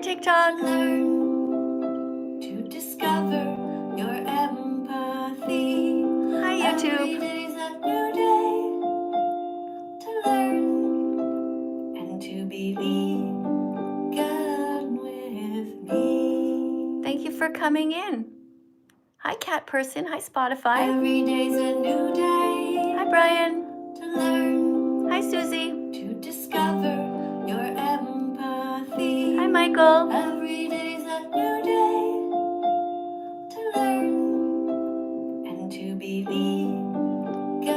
TikTok. Learn to discover your empathy. Hi, YouTube. Every day's a new day to learn and to be vegan with me. Thank you for coming in. Hi, cat person. Hi, Spotify. Every day's a new day. Hi, Brian. To learn. Hi, Susie. To discover your empathy. Hi, Michael. Every day's a new day to learn and to be vegan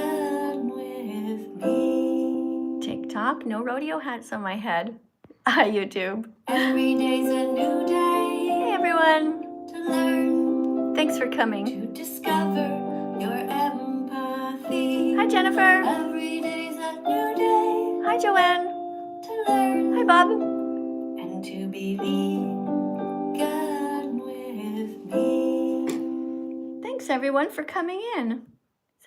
with me. TikTok. No rodeo hats on my head. Hi, YouTube. Every day's a new day. Hey, everyone. To learn. Thanks for coming. To discover your empathy. Hi, Jennifer. Every day's a new day. Hi, Joanne. To learn. Hi, Bob. And to be vegan with me. Thanks, everyone, for coming in.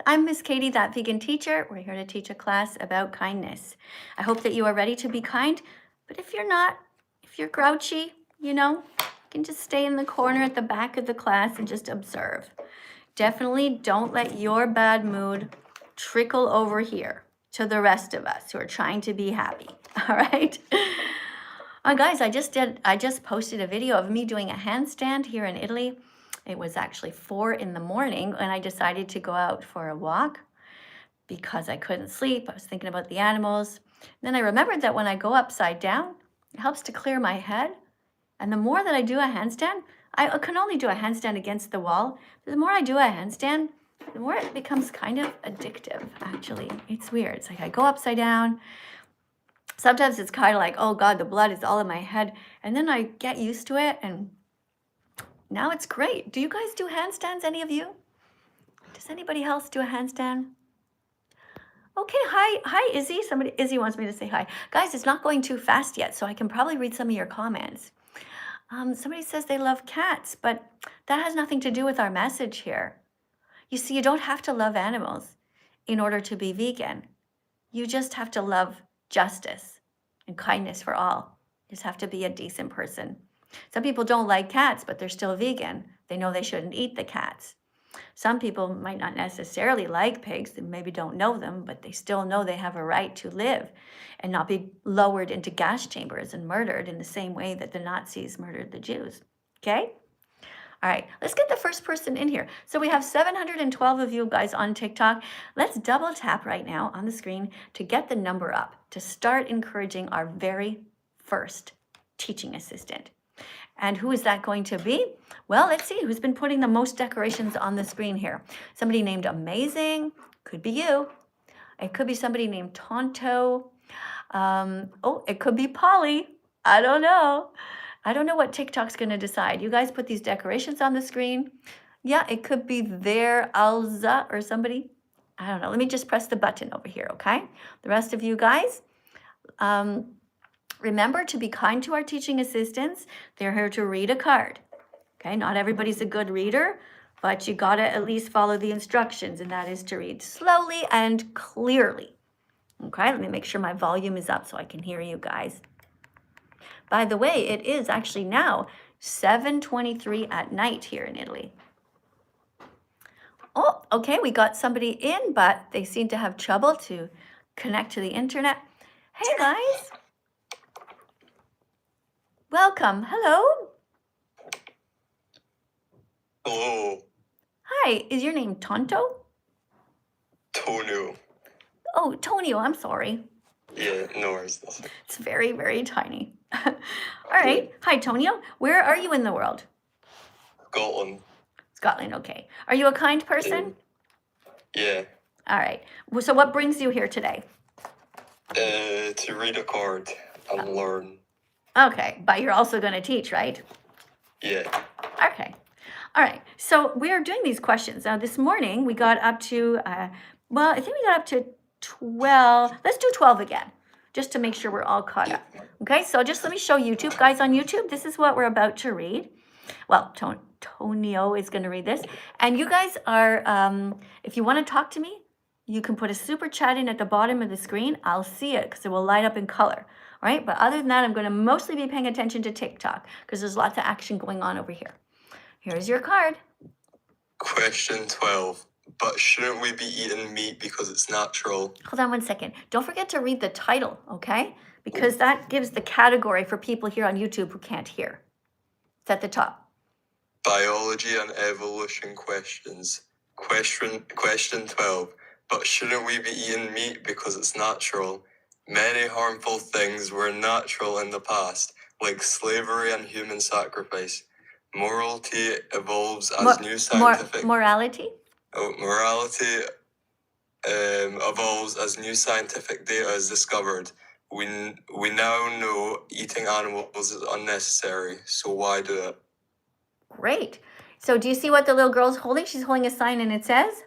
I'm Miss Katie, That Vegan Teacher. We're here to teach a class about kindness. I hope that you are ready to be kind, but if you're not, if you're grouchy, you can just stay in the corner at the back of the class and just observe. Definitely don't let your bad mood trickle over here to the rest of us who are trying to be happy, all right? Guys, I just posted a video of me doing a handstand here in Italy. It was actually 4 in the morning and I decided to go out for a walk because I couldn't sleep. I was thinking about the animals. Then I remembered that when I go upside down, it helps to clear my head. And the more that I do a handstand, I can only do a handstand against the wall. The more I do a handstand, the more it becomes kind of addictive, actually. It's weird. It's like I go upside down. Sometimes it's kind of like, oh God, the blood is all in my head. And then I get used to it and now it's great. Do you guys do handstands, any of you? Does anybody else do a handstand? Okay, hi Izzy. Izzy wants me to say hi. Guys, it's not going too fast yet, so I can probably read some of your comments. Somebody says they love cats, but that has nothing to do with our message here. You see, you don't have to love animals in order to be vegan. You just have to love justice and kindness for all. You just have to be a decent person. Some people don't like cats, but they're still vegan. They know they shouldn't eat the cats. Some people might not necessarily like pigs, they maybe don't know them, but they still know they have a right to live and not be lowered into gas chambers and murdered in the same way that the Nazis murdered the Jews. Okay? All right, let's get the first person in here. So we have 712 of you guys on TikTok. Let's double tap right now on the screen to get the number up, to start encouraging our very first teaching assistant. And who is that going to be? Well, let's see who's been putting the most decorations on the screen here. Somebody named Amazing, could be you. It could be somebody named Tonto. Oh, it could be Polly. I don't know. I don't know what TikTok's going to decide. You guys put these decorations on the screen. Yeah, it could be there, Alza or somebody. I don't know. Let me just press the button over here, okay? The rest of you guys, remember to be kind to our teaching assistants. They're here to read a card. Okay, not everybody's a good reader, but you gotta at least follow the instructions, and that is to read slowly and clearly. Okay, let me make sure my volume is up so I can hear you guys. By the way, it is actually now 7:23 at night here in Italy. Oh, okay, we got somebody in, but they seem to have trouble to connect to the internet. Hey guys. Welcome. Hello. Hello. Hi. Is your name Tonto? Tonio. Oh, Tonio. I'm sorry. Yeah, no worries. It's very, very tiny. All right. Hi, Tonio. Where are you in the world? Scotland. Scotland. Okay. Are you a kind person? Yeah. All right. So what brings you here today? To read a card and learn. Okay. But you're also going to teach, right? Yeah. Okay. All right. So we are doing these questions. Now, this morning we got up to, well, I think we got up to 12. Let's do 12 again, just to make sure we're all caught up. Okay. So just let me show YouTube. Guys on YouTube, this is what we're about to read. Well, Tonio is going to read this. And you guys are, if you want to talk to me, you can put a super chat in at the bottom of the screen. I'll see it because it will light up in color. All right, but other than that, I'm going to mostly be paying attention to TikTok because there's lots of action going on over here. Here's your card. Question 12. But shouldn't we be eating meat because it's natural? Hold on one second. Don't forget to read the title, okay? Because that gives the category for people here on YouTube who can't hear. It's at the top. Biology and evolution questions. Question 12. But shouldn't we be eating meat because it's natural? Many harmful things were natural in the past, like slavery and human sacrifice. Morality evolves as new scientific... Morality? Morality evolves as new scientific data is discovered. We now know eating animals is unnecessary, so why do it? Great. So do you see what the little girl's holding? She's holding a sign and it says?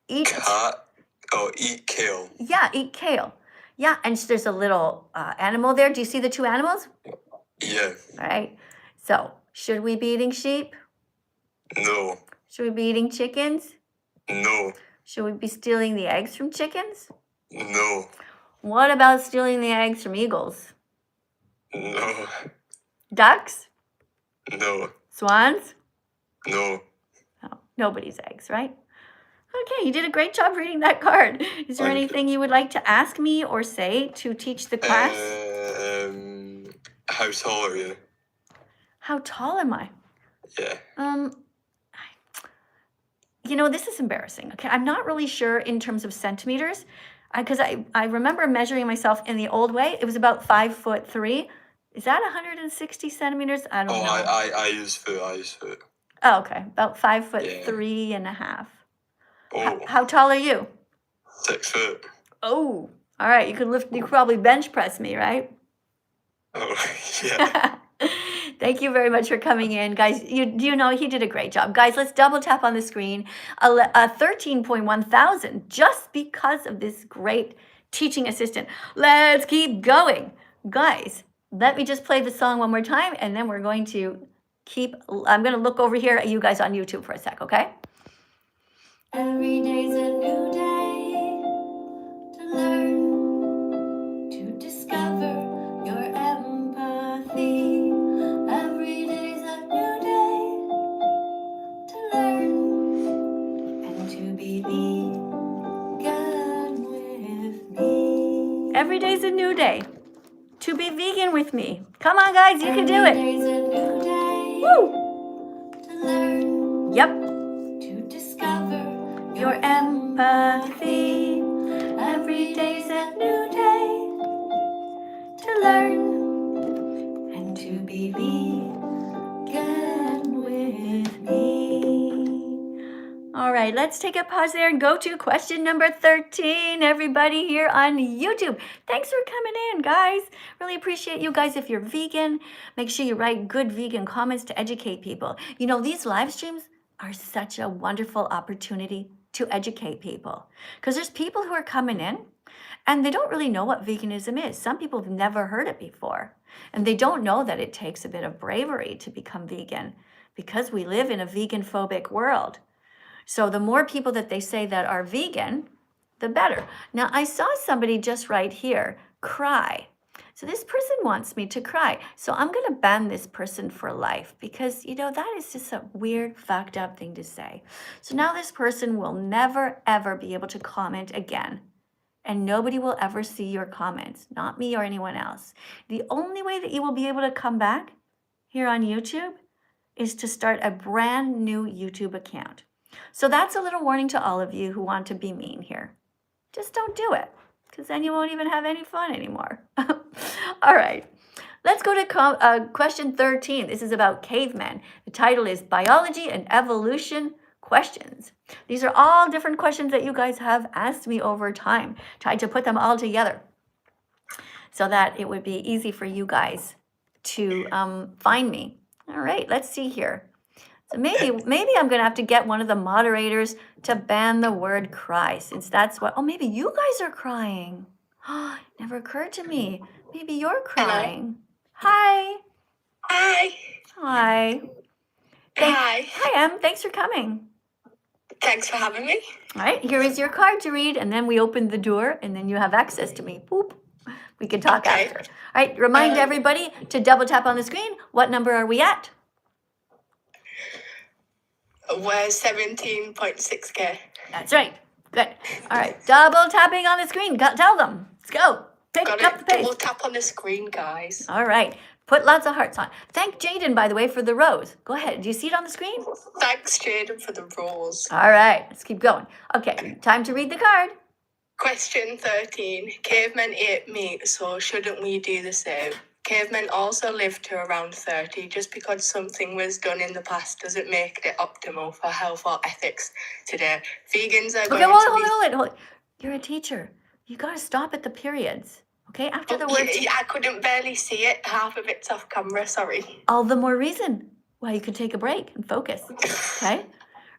Eat. Eat kale. Yeah, eat kale. Yeah, and there's a little animal there. Do you see the two animals? Yeah. All right. So should we be eating sheep? No. Should we be eating chickens? No. Should we be stealing the eggs from chickens? No. What about stealing the eggs from eagles? No. Ducks? No. Swans? No. Oh, nobody's eggs, right? Okay, you did a great job reading that card. Is there anything you would like to ask me or say to teach the class? How tall are you? How tall am I? Yeah. You know, this is embarrassing. Okay, I'm not really sure in terms of centimeters, because I remember measuring myself in the old way. It was about 5'3". Is that 160 centimeters? I don't know. I use foot. Oh, okay, about 5'3 and a half. Oh. How tall are you? 6 foot. Oh, all right. You could probably bench press me, right? Oh, yeah. Thank you very much for coming in, guys. You know he did a great job, guys. Let's double tap on the screen. 13.1 thousand just because of this great teaching assistant. Let's keep going, guys. Let me just play the song one more time, and then we're going to I'm going to look over here at you guys on YouTube for a sec, okay? Every day's a new day to learn, to discover your empathy. Every day's a new day to learn and to be vegan with me. Every day's a new day to be vegan with me. Come on, guys, you can do it. Every day's a new day Woo! to learn. Yep. To discover Your empathy. Every day's a new day to learn and to be vegan with me. All right, let's take a pause there and go to question number 13, everybody here on YouTube. Thanks for coming in, guys. Really appreciate you guys. If you're vegan, make sure you write good vegan comments to educate people. You know, these live streams are such a wonderful opportunity to educate people, because there's people who are coming in and they don't really know what veganism is. Some people have never heard it before, and they don't know that it takes a bit of bravery to become vegan because we live in a vegan-phobic world. So the more people that they say that are vegan, the better. Now, I saw somebody just right here cry. So this person wants me to cry. So I'm going to ban this person for life because, you know, that is just a weird, fucked up thing to say. So now this person will never, ever be able to comment again. And nobody will ever see your comments, not me or anyone else. The only way that you will be able to come back here on YouTube is to start a brand new YouTube account. So that's a little warning to all of you who want to be mean here. Just don't do it, because then you won't even have any fun anymore. All right, let's go to question 13. This is about cavemen. The title is Biology and Evolution Questions. These are all different questions that you guys have asked me over time. Tried to put them all together so that it would be easy for you guys to find me. All right, let's see here. So maybe I'm going to have to get one of the moderators to ban the word cry, since that's what... Oh, maybe you guys are crying. Oh, never occurred to me. Maybe you're crying. Hello. Hi. Hi. Hi. Hi, Em. Thanks for coming. Thanks for having me. All right, here is your card to read, and then we open the door, and then you have access to me. Boop. We can talk Okay. after. All right, remind everybody to double tap on the screen. What number are we at? We're 17.6K. That's right. Good. All right, double tapping on the screen. Tell them. Let's go. Pick Got up the it. pace. Double tap on the screen, guys. All right. Put lots of hearts on. Thank Jaden, by the way, for the rose. Go ahead. Do you see it on the screen? Thanks, Jaden, for the rules. All right. Let's keep going. Okay. Time to read the card. Question 13. Cavemen ate meat, so shouldn't we do the same? Cavemen also lived to around 30. Just because something was done in the past doesn't make it optimal for health or ethics today. Vegans are going Okay, to hold it. You're a teacher. You got to stop at the periods. Okay? After the Oh, word. I couldn't barely see it. Half of it's off camera, sorry. All the more reason why you could take a break and focus. Okay?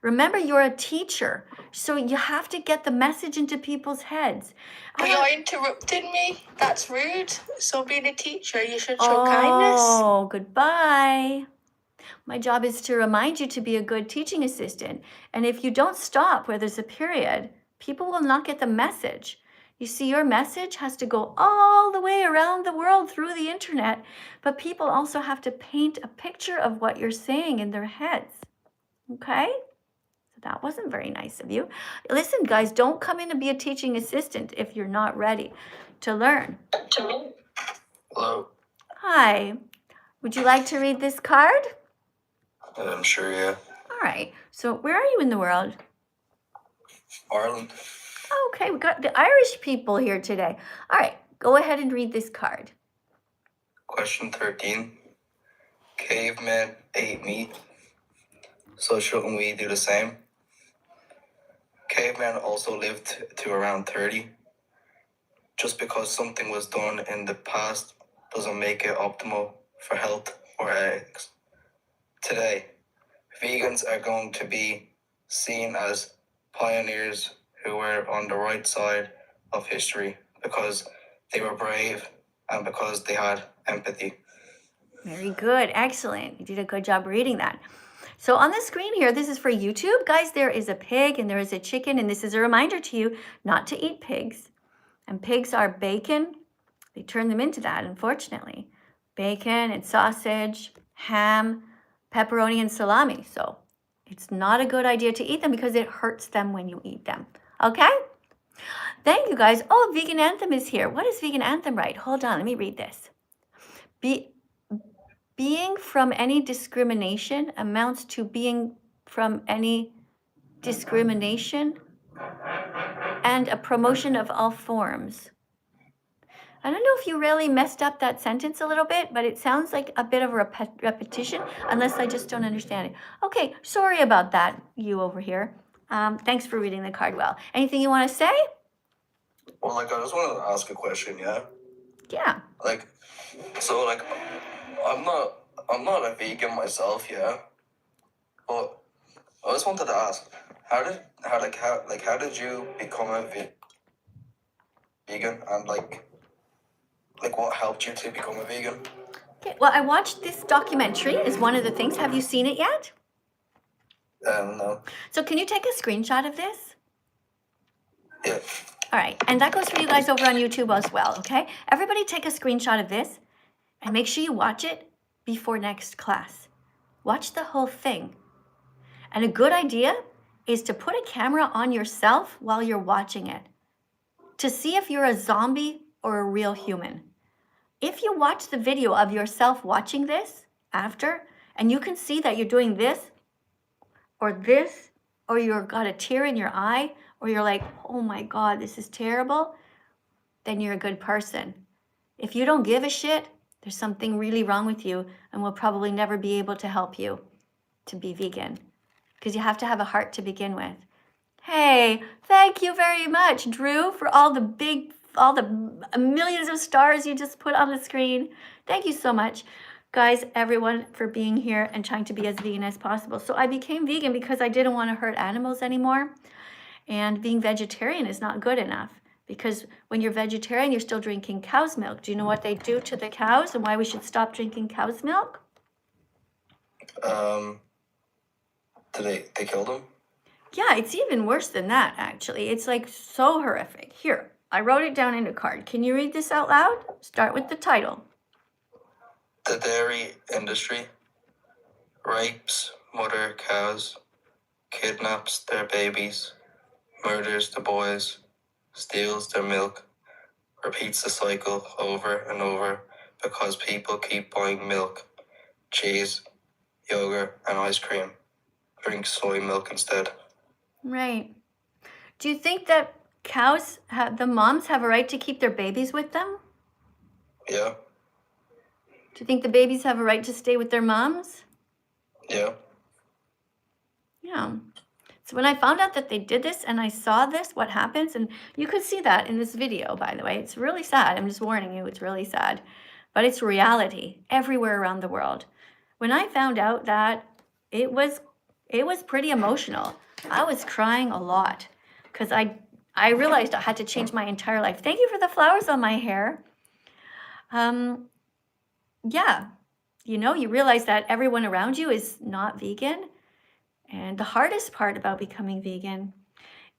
Remember, you're a teacher, so you have to get the message into people's heads. But you're interrupting me. That's rude. So being a teacher, you should show kindness. Oh, goodbye. My job is to remind you to be a good teaching assistant. And if you don't stop where there's a period, people will not get the message. You see, your message has to go all the way around the world through the internet, but people also have to paint a picture of what you're saying in their heads. Okay? So that wasn't very nice of you. Listen, guys, don't come in and be a teaching assistant if you're not ready to learn. Hello. Hi. Would you like to read this card? I'm sure, yeah. All right. So where are you in the world? Ireland. Okay, we got the Irish people here today. All right, go ahead and read this card. Question 13. Cavemen ate meat, so shouldn't we do the same? Cavemen also lived to around 30. Just because something was done in the past doesn't make it optimal for health or ethics. Today, vegans are going to be seen as pioneers who were on the right side of history because they were brave and because they had empathy. Very good, excellent. You did a good job reading that. So on the screen here, this is for YouTube. Guys, there is a pig and there is a chicken, and this is a reminder to you not to eat pigs. And pigs are bacon. They turn them into that, unfortunately. Bacon and sausage, ham, pepperoni, and salami. So it's not a good idea to eat them because it hurts them when you eat them. Okay? Thank you, guys. Oh, Vegan Anthem is here. What does Vegan Anthem write? Hold on, let me read this. Being from any discrimination amounts to being from any discrimination and a promotion of all forms. I don't know if you really messed up that sentence a little bit, but it sounds like a bit of a repetition, unless I just don't understand it. Okay, sorry about that, you over here. Thanks for reading the card well. Anything you want to say? Well, I just wanted to ask a question, yeah? Yeah. I'm not a vegan myself, yeah? But I just wanted to ask, how did you become a vegan, and what helped you to become a vegan? Okay, well, I watched this documentary is one of the things. Have you seen it yet? No. So can you take a screenshot of this? Yeah. All right, and that goes for you guys over on YouTube as well, okay? Everybody take a screenshot of this and make sure you watch it before next class. Watch the whole thing. And a good idea is to put a camera on yourself while you're watching it to see if you're a zombie or a real human. If you watch the video of yourself watching this after, and you can see that you're doing this, or you've got a tear in your eye, or you're like, oh my God, this is terrible, then you're a good person. If you don't give a shit, there's something really wrong with you, and we'll probably never be able to help you to be vegan, because you have to have a heart to begin with. Hey, thank you very much, Drew, for all the millions of stars you just put on the screen. Thank you so much, guys, everyone, for being here and trying to be as vegan as possible. So I became vegan because I didn't want to hurt animals anymore. And being vegetarian is not good enough, because when you're vegetarian, you're still drinking cow's milk. Do you know what they do to the cows and why we should stop drinking cow's milk? Did they kill them? Yeah, it's even worse than that, actually. It's like so horrific. Here, I wrote it down in a card. Can you read this out loud? Start with the title. The dairy industry rapes mother cows, kidnaps their babies, murders the boys, steals their milk, repeats the cycle over and over because people keep buying milk, cheese, yogurt, and ice cream. Drink soy milk instead. Right. Do you think that the moms have a right to keep their babies with them? Yeah, Do you think the babies have a right to stay with their moms? yeah. Yeah. So when I found out that they did this and I saw this, what happens, and you could see that in this video, by the way. It's really sad. I'm just warning you, it's really sad. But it's reality everywhere around the world. When I found out that, it was pretty emotional. I was crying a lot because I realized I had to change my entire life. Thank you for the flowers on my hair. Yeah, you realize that everyone around you is not vegan. And the hardest part about becoming vegan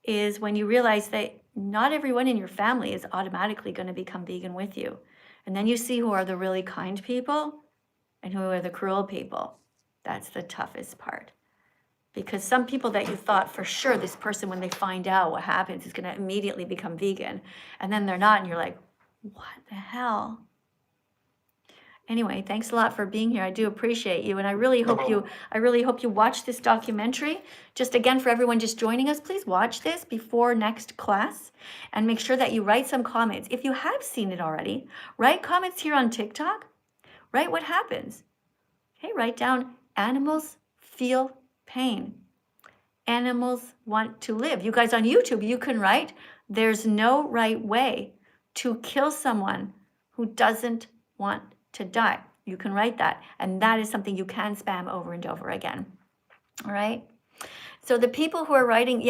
is when you realize that not everyone in your family is automatically going to become vegan with you. And then you see who are the really kind people and who are the cruel people. That's the toughest part. Because some people that you thought for sure this person, when they find out what happens, is going to immediately become vegan. And then they're not, and you're like, what the hell? Anyway, thanks a lot for being here. I do appreciate you, and I really hope you watch this documentary. Just again, for everyone just joining us, please watch this before next class, and make sure that you write some comments. If you have seen it already, write comments here on TikTok. Write what happens. Okay, write down animals feel pain. Animals want to live. You guys on YouTube, you can write, there's no right way to kill someone who doesn't want to die. You can write that, and that is something you can spam over and over again. All right. So the people who are writing,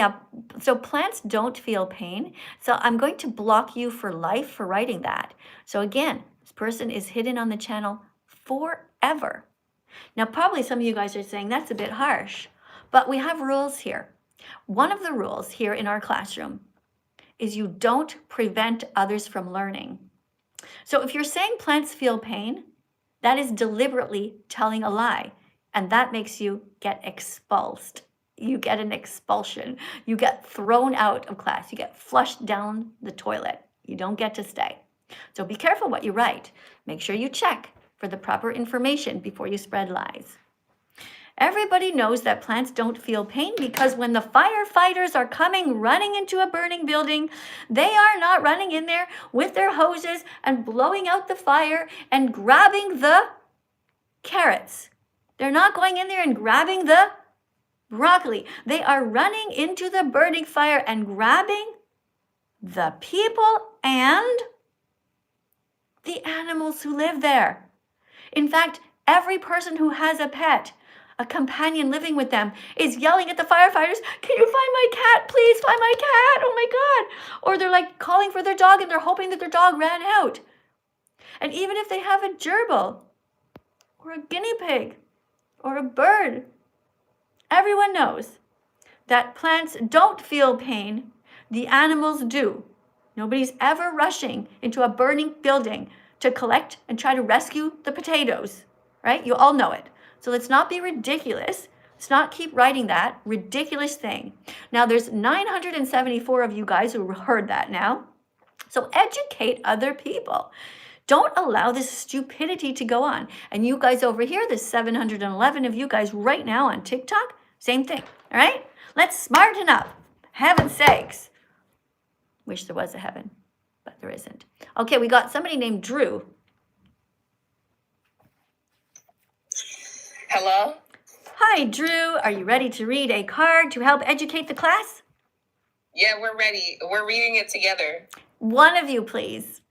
so plants don't feel pain. So I'm going to block you for life for writing that. So again, this person is hidden on the channel forever. Now, probably some of you guys are saying that's a bit harsh, but we have rules here. One of the rules here in our classroom is you don't prevent others from learning. So if you're saying plants feel pain, that is deliberately telling a lie, and that makes you get expulsed. You get an expulsion. You get thrown out of class. You get flushed down the toilet. You don't get to stay. So be careful what you write. Make sure you check for the proper information before you spread lies. Everybody knows that plants don't feel pain because when the firefighters are coming running into a burning building, they are not running in there with their hoses and blowing out the fire and grabbing the carrots. They're not going in there and grabbing the broccoli. They are running into the burning fire and grabbing the people and the animals who live there. In fact, every person who has a pet, a companion living with them, is yelling at the firefighters, can you find my cat? Please find my cat. Oh my God. Or they're like calling for their dog and they're hoping that their dog ran out. And even if they have a gerbil or a guinea pig or a bird, everyone knows that plants don't feel pain. The animals do. Nobody's ever rushing into a burning building to collect and try to rescue the potatoes, right? You all know it. So let's not be ridiculous. Let's not keep writing that ridiculous thing. Now, there's 974 of you guys who heard that now. So educate other people. Don't allow this stupidity to go on. And you guys over here, there's 711 of you guys right now on TikTok, same thing, all right? Let's smarten up, heaven's sakes. Wish there was a heaven, but there isn't. Okay, we got somebody named Drew. Hello? Hi, Drew. Are you ready to read a card to help educate the class? Yeah, we're ready. We're reading it together. One of you, please.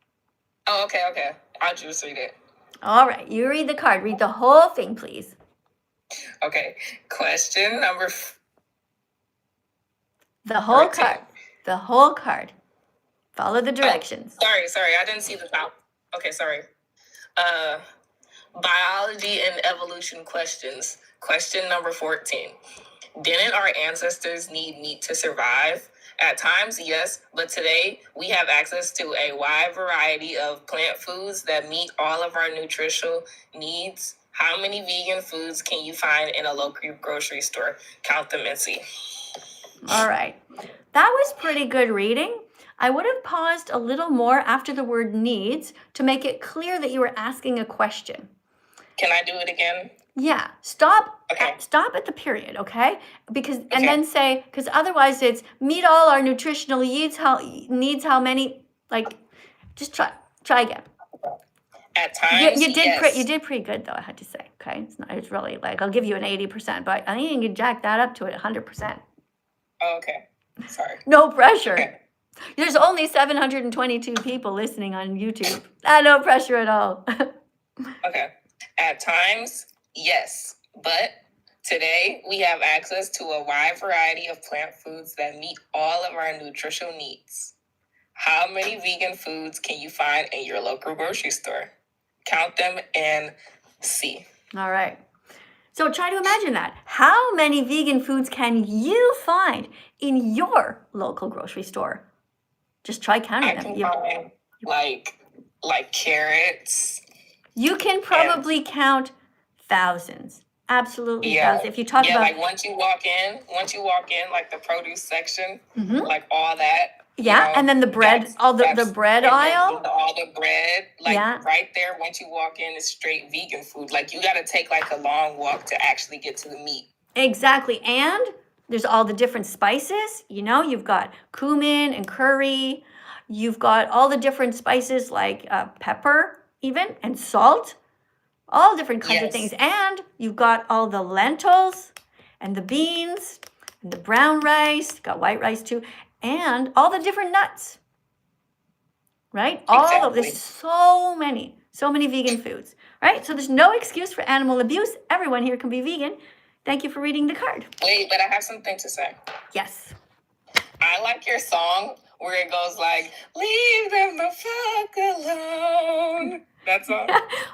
Oh, okay. I'll just read it. All right, you read the card. Read the whole thing, please. Okay. Question number The whole 13. card. The whole card. Follow the directions. Sorry. I didn't see the top. Okay, sorry. Biology and evolution questions. Question number 14. Didn't our ancestors need meat to survive? At times, yes, but today we have access to a wide variety of plant foods that meet all of our nutritional needs. How many vegan foods can you find in a local grocery store? Count them and see. All right. That was pretty good reading. I would have paused a little more after the word needs to make it clear that you were asking a question. Can I do it again? Yeah, stop Okay. stop at the period, okay? Because and Okay. then say, because otherwise it's meet all our nutritional needs, how many, like, just try again. At times, You did yes. you did pretty good though, I had to say. Okay, it's really like I'll give you an 80%, but I think you can jack that up to it 100%. Oh, okay. Sorry. No pressure. Okay. There's only 722 people listening on YouTube. No pressure at all. Okay. At times, yes. But today we have access to a wide variety of plant foods that meet all of our nutritional needs. How many vegan foods can you find in your local grocery store? Count them and see. All right. So try to imagine that. How many vegan foods can you find in your local grocery store? Just try I counting them. can find like carrots. You can probably count thousands. Absolutely Yeah. thousands. If you talk about Like once you walk in, like the produce section, Mhm. like all that. Yeah, and then the bread, all the bread aisle. All the bread, like Yeah. right there. Once you walk in, it's straight vegan food. Like you got to take like a long walk to actually get to the meat. Exactly. And there's all the different spices. You've got cumin and curry. You've got all the different spices like pepper even and salt. All different kinds of Yes. things. And you've got all the lentils and the beans and the brown rice. Got white rice too. And all the different nuts. Right? Exactly. There's so many vegan foods. Right? So there's no excuse for animal abuse. Everyone here can be vegan. Thank you for reading the card. Wait, but I have something to say. Yes. I like your song where it goes like, "Leave them the fuck alone." That song.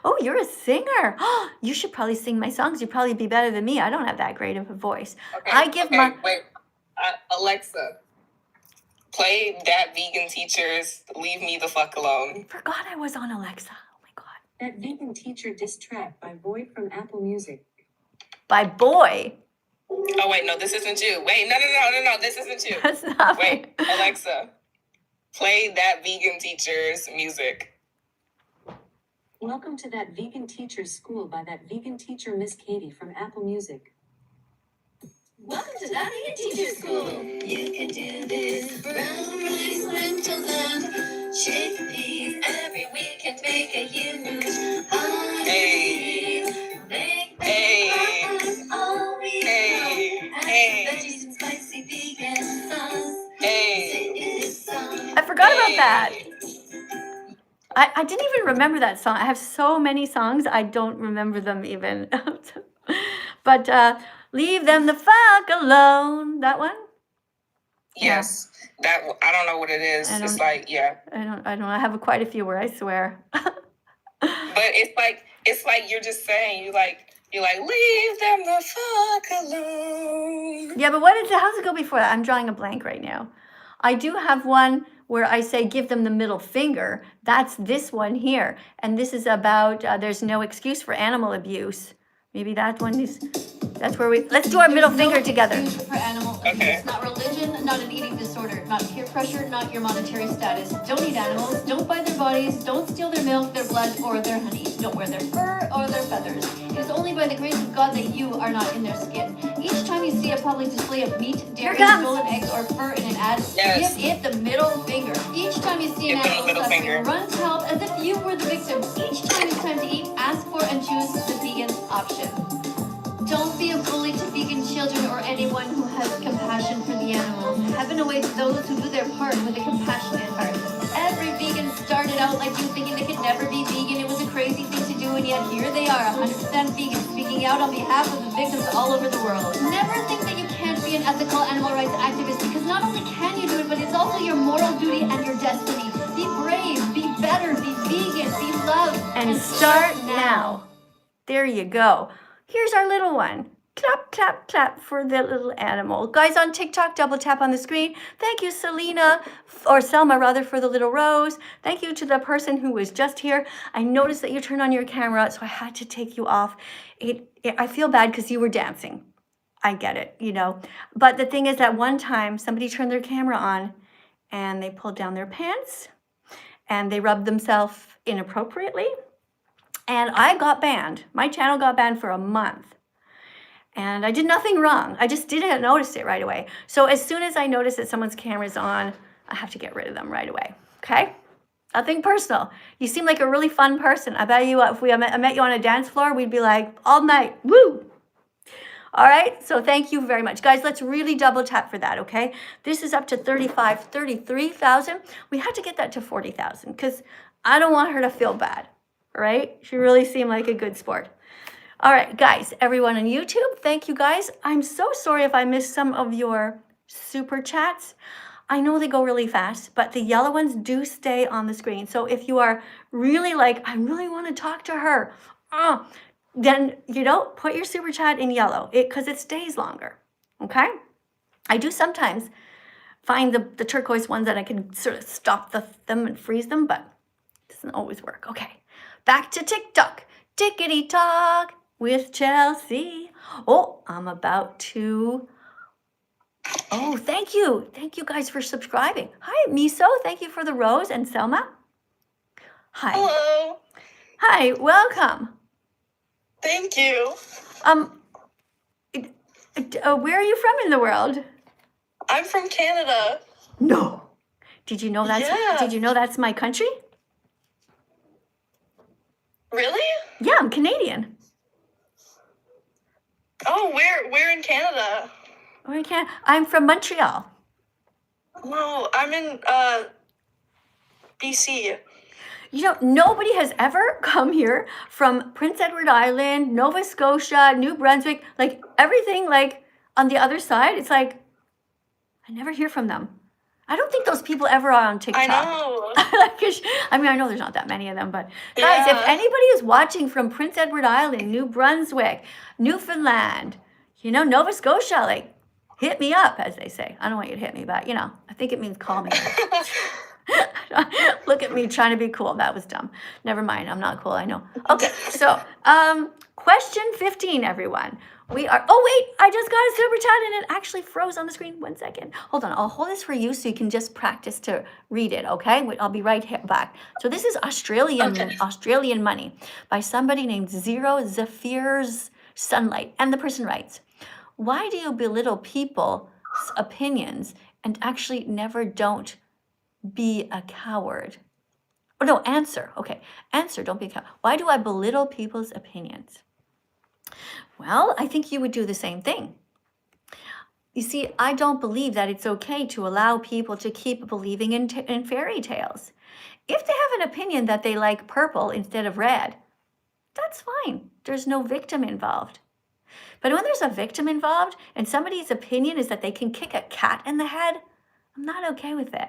Oh, you're a singer. You should probably sing my songs. You'd probably be better than me. I don't have that great of a voice. Wait, Alexa, play That Vegan Teacher's "Leave Me the Fuck Alone." Forgot I was on Alexa. Oh my God. That Vegan Teacher diss track by Boy from Apple Music. By boy. Oh wait, no, this isn't you. Wait, no, this isn't you. That's not Wait, me. Alexa, play That Vegan Teacher's music. Welcome to That Vegan Teacher School by That Vegan Teacher Miss Katie from Apple Music. Welcome to That Vegan Teacher School. You can do this. Brown rice, lentils, and chickpeas. Every week and make a huge Hey. Make Hey. all week Hey. long. Hey. And veggies and spicy vegan sauce. Hey. Sing this song. I forgot about that. I didn't even remember that song. I have so many songs, I don't remember them even. But leave them the fuck alone. That one? Yes, that I don't know what it is. I It's don't- like I don't. I have quite a few where I swear. but it's like you're just saying you're like leave them the fuck alone. Yeah, but what is it? How's it go before that? I'm drawing a blank right now. I do have one where I say give them the middle finger. That's this one here. And this is about there's no excuse for animal abuse. Maybe that one is, that's where let's do our middle finger together. For animal abuse. Okay. Not religion, not an eating disorder, not peer pressure, not your monetary status. Don't eat animals, don't buy their bodies, don't steal their milk, their blood, or their honey. Don't wear their fur or their feathers. It is only by the grace of God that you are not in their skin. Each time you see a public display of meat, dairy, Here comes. stolen eggs, or fur in an ad, Yes. give it the middle finger. Each time you see an Give them the animal middle suffering, finger. run to help as if you were the victim. Each time it's time to eat, ask for and choose the vegan option. Don't be a bully to vegan children or anyone who has compassion for the animals. Heaven awaits those who do their part with a compassionate heart. Every vegan started out like you, thinking they could never be vegan. It was a crazy thing to do, and yet here they are, 100% vegan, speaking out on behalf of the victims all over the world. Never think that you can't be an ethical animal rights activist, because not only can you do it, but it's also your moral duty and your destiny. Be brave, be better, be vegan, be loved, And start now. There you go. Here's our little one. Clap, clap, clap for the little animal. Guys on TikTok, double tap on the screen. Thank you, Selena, or Selma rather, for the little rose. Thank you to the person who was just here. I noticed that you turned on your camera, so I had to take you off. I feel bad because you were dancing. I get it, you know. But the thing is that one time somebody turned their camera on and they pulled down their pants and they rubbed themselves inappropriately. And I got banned. My channel got banned for a month. And I did nothing wrong. I just didn't notice it right away. So as soon as I notice that someone's camera's on, I have to get rid of them right away, okay? Nothing personal. You seem like a really fun person. I bet you if I met you on a dance floor, we'd be like, all night, woo! All right, so thank you very much. Guys, let's really double tap for that, okay? This is up to 33,000. We have to get that to 40,000 because I don't want her to feel bad, all right? She really seemed like a good sport. All right, guys, everyone on YouTube, thank you guys. I'm so sorry if I missed some of your super chats. I know they go really fast, but the yellow ones do stay on the screen. So if you are really like, I really want to talk to her, then, you know, put your super chat in yellow because it stays longer, okay? I do sometimes find the turquoise ones that I can sort of stop them and freeze them, but it doesn't always work. Okay, back to TikTok. Tickety talk with Chelsea. Oh, I'm about to. Oh, thank you. Thank you guys for subscribing. Hi, Miso. Thank you for the rose. And Selma. Hi. Hello. Hi, welcome. Thank you. Where are you from in the world? I'm from Canada. No. Did you know that's Yeah. Did you know that's my country? Really? Yeah, I'm Canadian. Oh, where in Canada? Where in Canada? I'm from Montreal. No, I'm in BC. You know, nobody has ever come here from Prince Edward Island, Nova Scotia, New Brunswick, like everything like on the other side. It's like, I never hear from them. I don't think those people ever are on TikTok. I know. I mean, I know there's not that many of them, but guys, if Yeah. anybody is watching from Prince Edward Island, New Brunswick, Newfoundland, you know, Nova Scotia, like, hit me up, as they say. I don't want you to hit me, but, you know, I think it means call me. Look at me trying to be cool. That was dumb. Never mind. I'm not cool. I know. Okay. So, question 15, everyone. We are, oh wait, I just got a super chat and it actually froze on the screen. 1 second. Hold on. I'll hold this for you so you can just practice to read it. Okay. I'll be right back. So this is Australian money by somebody named Zero Zephyr's Sunlight. And the person writes, why do you belittle people's opinions and actually never don't be a coward? Oh no, answer. Okay, answer, don't be a coward. Why do I belittle people's opinions? Well, I think you would do the same thing. You see, I don't believe that it's okay to allow people to keep believing in fairy tales. If they have an opinion that they like purple instead of red, that's fine. There's no victim involved. But when there's a victim involved and somebody's opinion is that they can kick a cat in the head, I'm not okay with it.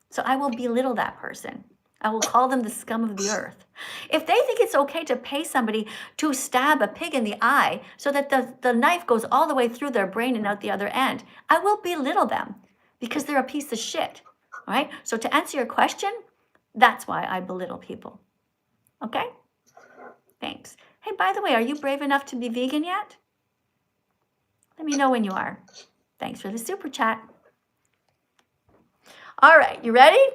So I will belittle that person. I will call them the scum of the earth. If they think it's okay to pay somebody to stab a pig in the eye so that the knife goes all the way through their brain and out the other end, I will belittle them because they're a piece of shit, all right? So to answer your question, that's why I belittle people, okay? Thanks. Hey, by the way, are you brave enough to be vegan yet? Let me know when you are. Thanks for the super chat. All right, you ready?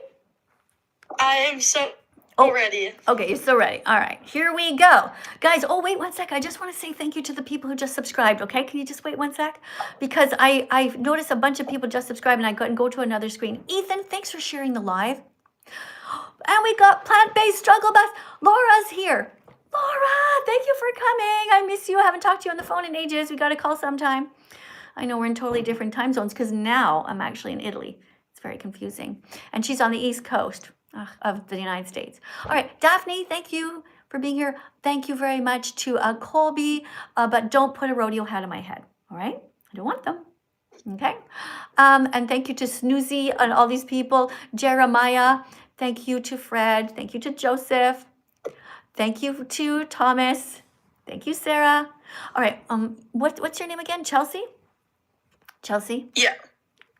I am so ready. Okay, you're so ready. All right, here we go. Guys, oh, wait 1 sec. I just want to say thank you to the people who just subscribed, okay? Can you just wait 1 sec? Because I noticed a bunch of people just subscribed and I couldn't go to another screen. Ethan, thanks for sharing the live. And we got plant-based struggle bus. Laura's here. Laura, thank you for coming. I miss you. I haven't talked to you on the phone in ages. We got to call sometime. I know we're in totally different time zones because now I'm actually in Italy. It's very confusing. And she's on the East Coast of the United States. All right, Daphne, thank you for being here. Thank you very much to Colby, but don't put a rodeo hat on my head, all right? I don't want them, okay? And thank you to Snoozy and all these people. Jeremiah, thank you to Fred. Thank you to Joseph. Thank you to Thomas. Thank you, Sarah. All right. What's your name again? Chelsea? Chelsea? Yeah.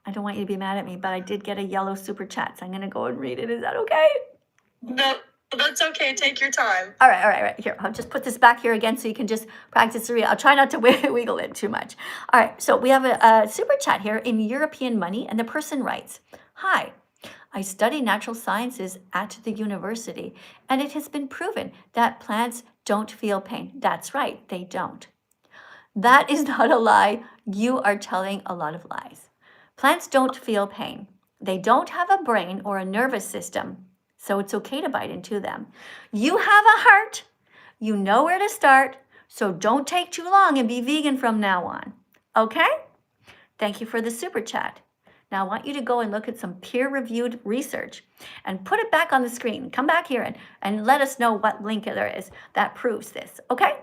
I don't want you to be mad at me, but I did get a yellow super chat, so I'm gonna go and read it. Is that okay? No, that's okay. Take your time. All right. Here, I'll just put this back here again so you can just practice to read. I'll try not to wiggle it too much. All right, so we have a super chat here in European Money, and the person writes, "Hi, I study natural sciences at the university, and it has been proven that plants don't feel pain." That's right, they don't. That is not a lie. You are telling a lot of lies. Plants don't feel pain. They don't have a brain or a nervous system, so it's okay to bite into them. You have a heart. You know where to start, so don't take too long and be vegan from now on. Okay? Thank you for the super chat. Now I want you to go and look at some peer-reviewed research and put it back on the screen. Come back here and let us know what link there is that proves this, okay?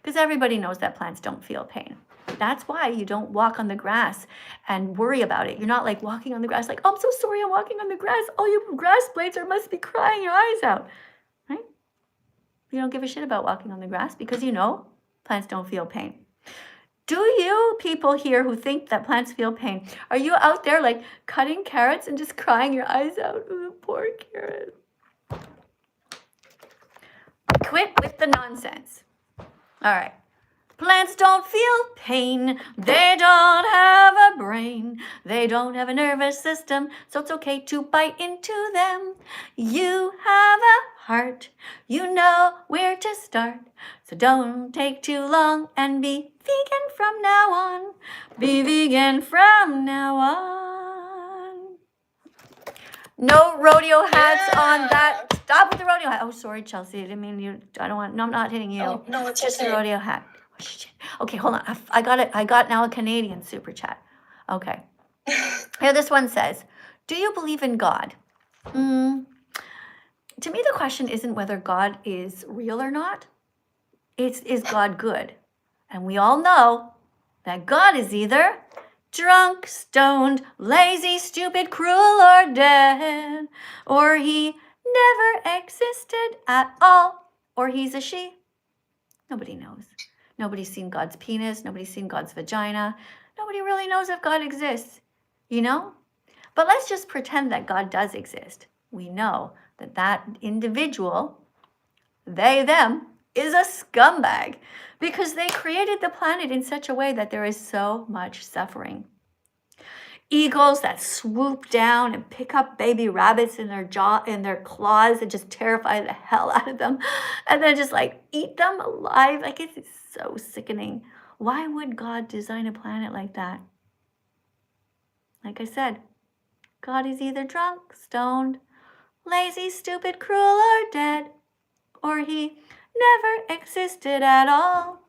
Because everybody knows that plants don't feel pain. That's why you don't walk on the grass and worry about it. You're not like walking on the grass like, "Oh, I'm so sorry I'm walking on the grass. Oh, you grass blades must be crying your eyes out," right? You don't give a shit about walking on the grass because you know plants don't feel pain. Do you people here who think that plants feel pain, are you out there like cutting carrots and just crying your eyes out? Oh, poor carrot. Quit with the nonsense. All right. Plants don't feel pain. They don't have a brain. They don't have a nervous system, so it's okay to bite into them. You have a heart. You know where to start. So don't take too long and be vegan from now on. Be vegan from now on. No rodeo hats on that. Stop with the rodeo hat. Oh, sorry, Chelsea. I didn't mean you. I don't want. No, I'm not hitting you. Oh, no, it's just okay. a rodeo hat. Oh, shit. Okay, hold on. I got it. I got now a Canadian super chat. Okay. Here, this one says, "Do you believe in God?" To me, the question isn't whether God is real or not. It's, is God good? And we all know that God is either drunk, stoned, lazy, stupid, cruel, or dead, or he never existed at all, or he's a she. Nobody knows. Nobody's seen God's penis. Nobody's seen God's vagina. Nobody really knows if God exists, you know? But let's just pretend that God does exist. We know that that individual, they, them, is a scumbag because they created the planet in such a way that there is so much suffering. Eagles that swoop down and pick up baby rabbits in their jaw, in their claws, and just terrify the hell out of them, and then just like eat them alive. Like, it's so sickening. Why would God design a planet like that? Like I said, God is either drunk, stoned, lazy, stupid, cruel, or dead, or he never existed at all.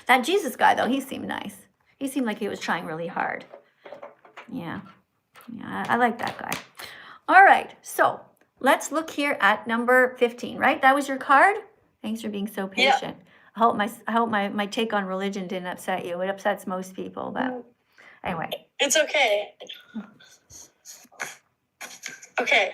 That Jesus guy, though, he seemed nice. He seemed like he was trying really hard. Yeah, I like that guy. All right, so let's look here at number 15, right? That was your card? Thanks for being so patient. Yeah. I hope my take on religion didn't upset you. It upsets most people, but anyway. It's okay. Okay,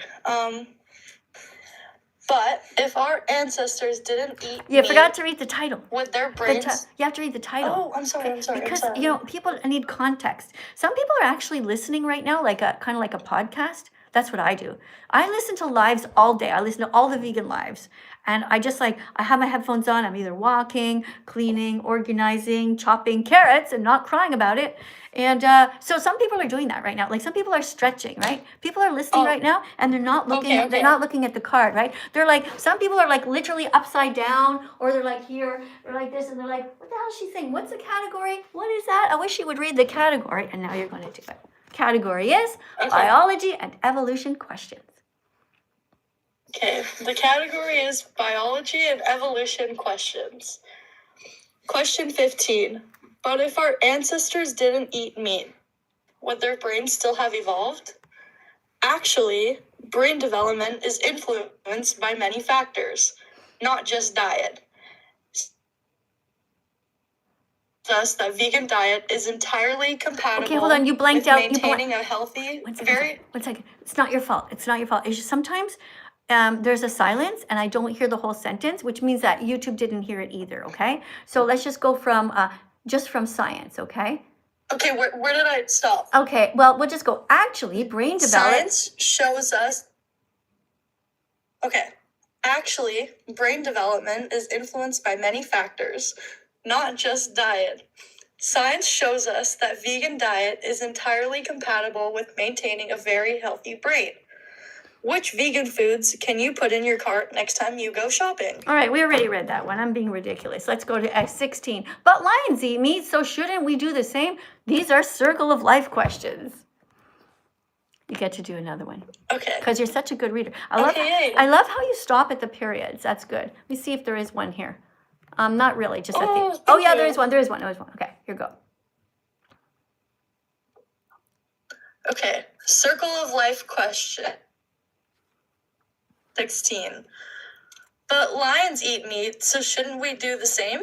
but if our ancestors didn't eat You meat forgot to read the title. with their brains... You have to read the title. Oh, I'm sorry. Because, you know, people need context. Some people are actually listening right now, like a kind of like a podcast. That's what I do. I listen to lives all day. I listen to all the vegan lives. And I just I have my headphones on. I'm either walking, cleaning, organizing, chopping carrots and not crying about it. And so some people are doing that right now. Like some people are stretching, right? People are listening right now and they're not looking, they're not looking at the card, right? They're like, some people are like literally upside down, or they're like here, or like this, and they're like, what the hell is she saying? What's the category? What is that? I wish you would read the category. And now you're going to do it. Category is biology and evolution questions. Okay, the category is biology and evolution questions. Question 15. But if our ancestors didn't eat meat, would their brains still have evolved? Actually, brain development is influenced by many factors, not just diet. Thus, that vegan diet is entirely compatible. Okay, hold on. You blanked with out. maintaining a healthy. One second. It's not your fault. It's not your fault. It's just sometimes there's a silence and I don't hear the whole sentence, which means that YouTube didn't hear it either, okay? So let's just go from, just from science, okay? Okay, where did I stop? Okay, well, we'll just go, actually, brain development. Science shows us. Okay. Actually, brain development is influenced by many factors, not just diet. Science shows us that vegan diet is entirely compatible with maintaining a very healthy brain. Which vegan foods can you put in your cart next time you go shopping? All right, we already read that one. I'm being ridiculous. Let's go to S16. But lions eat meat, so shouldn't we do the same? These are circle of life questions. You get to do another one. Okay. Because you're such a good reader. I love how you stop at the periods. That's good. Let me see if there is one here. Not really, just at the. Oh yeah, there is one. There is one. Okay, here we go. Okay. Circle of life question. 16. But lions eat meat, so shouldn't we do the same?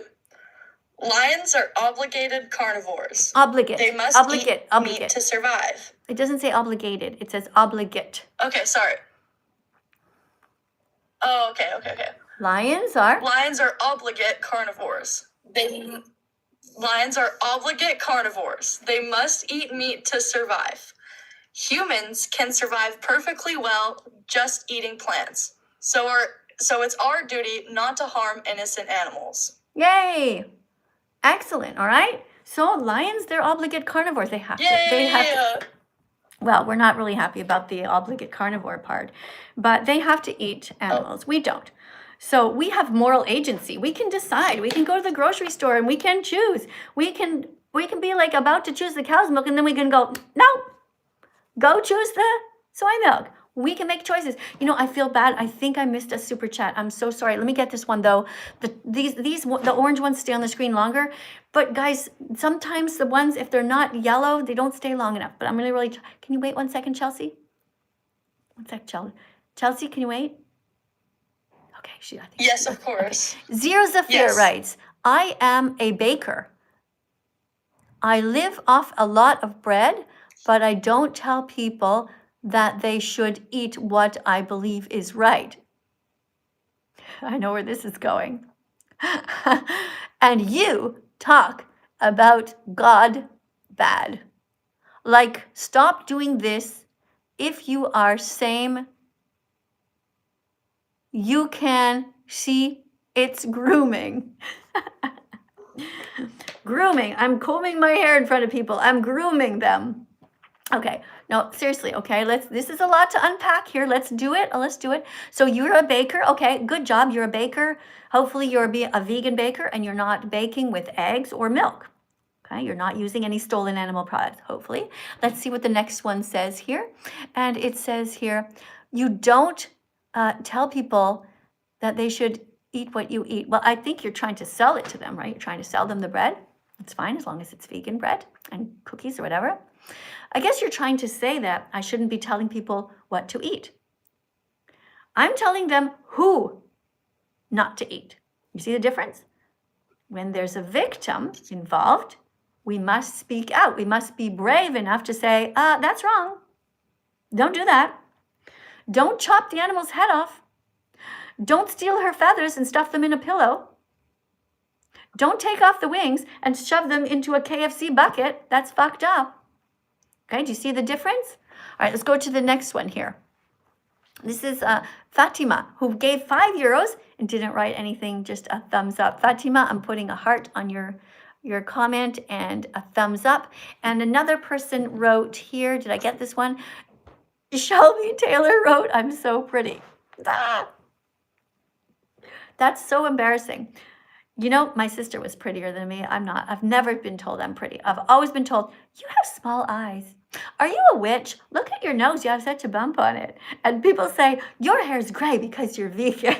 Lions are obligated carnivores. Obligate. They must eat meat to survive. It doesn't say obligated. It says obligate. Okay, sorry. Oh, okay. Lions are? Lions are obligate carnivores. Lions are obligate carnivores. They must eat meat to survive. Humans can survive perfectly well just eating plants. So it's our duty not to harm innocent animals. Yay! Excellent, all right? So lions, they're obligate carnivores. They have to. Well, we're not really happy about the obligate carnivore part, but they have to eat animals. We don't. So we have moral agency. We can decide. We can go to the grocery store and we can choose. We can be like about to choose the cow's milk and then we can go, no, go choose the soy milk. We can make choices. You know, I feel bad. I think I missed a super chat. I'm so sorry. Let me get this one though. The orange ones stay on the screen longer. But guys, sometimes the ones, if they're not yellow, they don't stay long enough. But I'm really, can you wait 1 second, Chelsea? 1 sec, Chelsea, can you wait? Okay, I think yes, of course. Okay. Zero Zafir writes, I am a baker. I live off a lot of bread, but I don't tell people that they should eat what I believe is right. I know where this is going. And you talk about God bad. Like, stop doing this. If you are same, you can see it's grooming. Grooming. I'm combing my hair in front of people. I'm grooming them. Okay. No, seriously. Okay. This is a lot to unpack here. Let's do it. So you're a baker. Okay. Good job. You're a baker. Hopefully you're a vegan baker and you're not baking with eggs or milk. Okay. You're not using any stolen animal products, hopefully. Let's see what the next one says here. And it says here, you don't tell people that they should eat what you eat. Well, I think you're trying to sell it to them, right? You're trying to sell them the bread. It's fine as long as it's vegan bread and cookies or whatever. I guess you're trying to say that I shouldn't be telling people what to eat. I'm telling them who not to eat. You see the difference? When there's a victim involved, we must speak out. We must be brave enough to say, that's wrong. Don't do that. Don't chop the animal's head off. Don't steal her feathers and stuff them in a pillow. Don't take off the wings and shove them into a KFC bucket. That's fucked up. Okay, do you see the difference? All right, let's go to the next one here. This is Fatima, who gave €5 and didn't write anything, just a thumbs up. Fatima, I'm putting a heart on your comment and a thumbs up. And another person wrote here, did I get this one? Shelby Taylor wrote, I'm so pretty. That's so embarrassing. You know, my sister was prettier than me. I'm not. I've never been told I'm pretty. I've always been told, you have small eyes. Are you a witch? Look at your nose. You have such a bump on it. And people say, your hair's gray because you're vegan.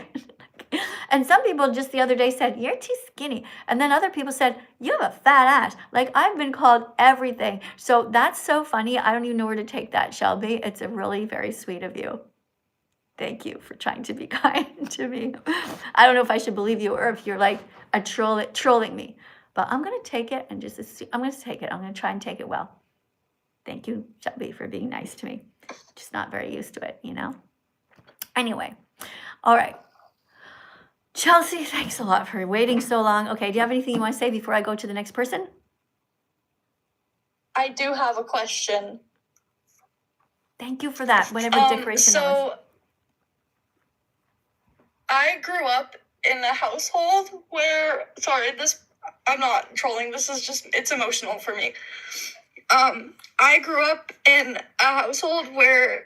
And some people just the other day said, you're too skinny. And then other people said, you have a fat ass. Like, I've been called everything. So that's so funny. I don't even know where to take that, Shelby. It's a really very sweet of you. Thank you for trying to be kind to me. I don't know if I should believe you or if you're like a trolling me. But I'm going to take it and just assume, I'm going to take it. I'm going to try and take it well. Thank you, Shelby, for being nice to me. Just not very used to it, you know? Anyway, All right. Chelsea, thanks a lot for waiting so long. Okay, do you have anything you want to say before I go to the next person? I do have a question. Thank you for that, whatever decoration that was. So I grew up in a household where, sorry, I'm not trolling, this is just, it's emotional for me. I grew up in a household where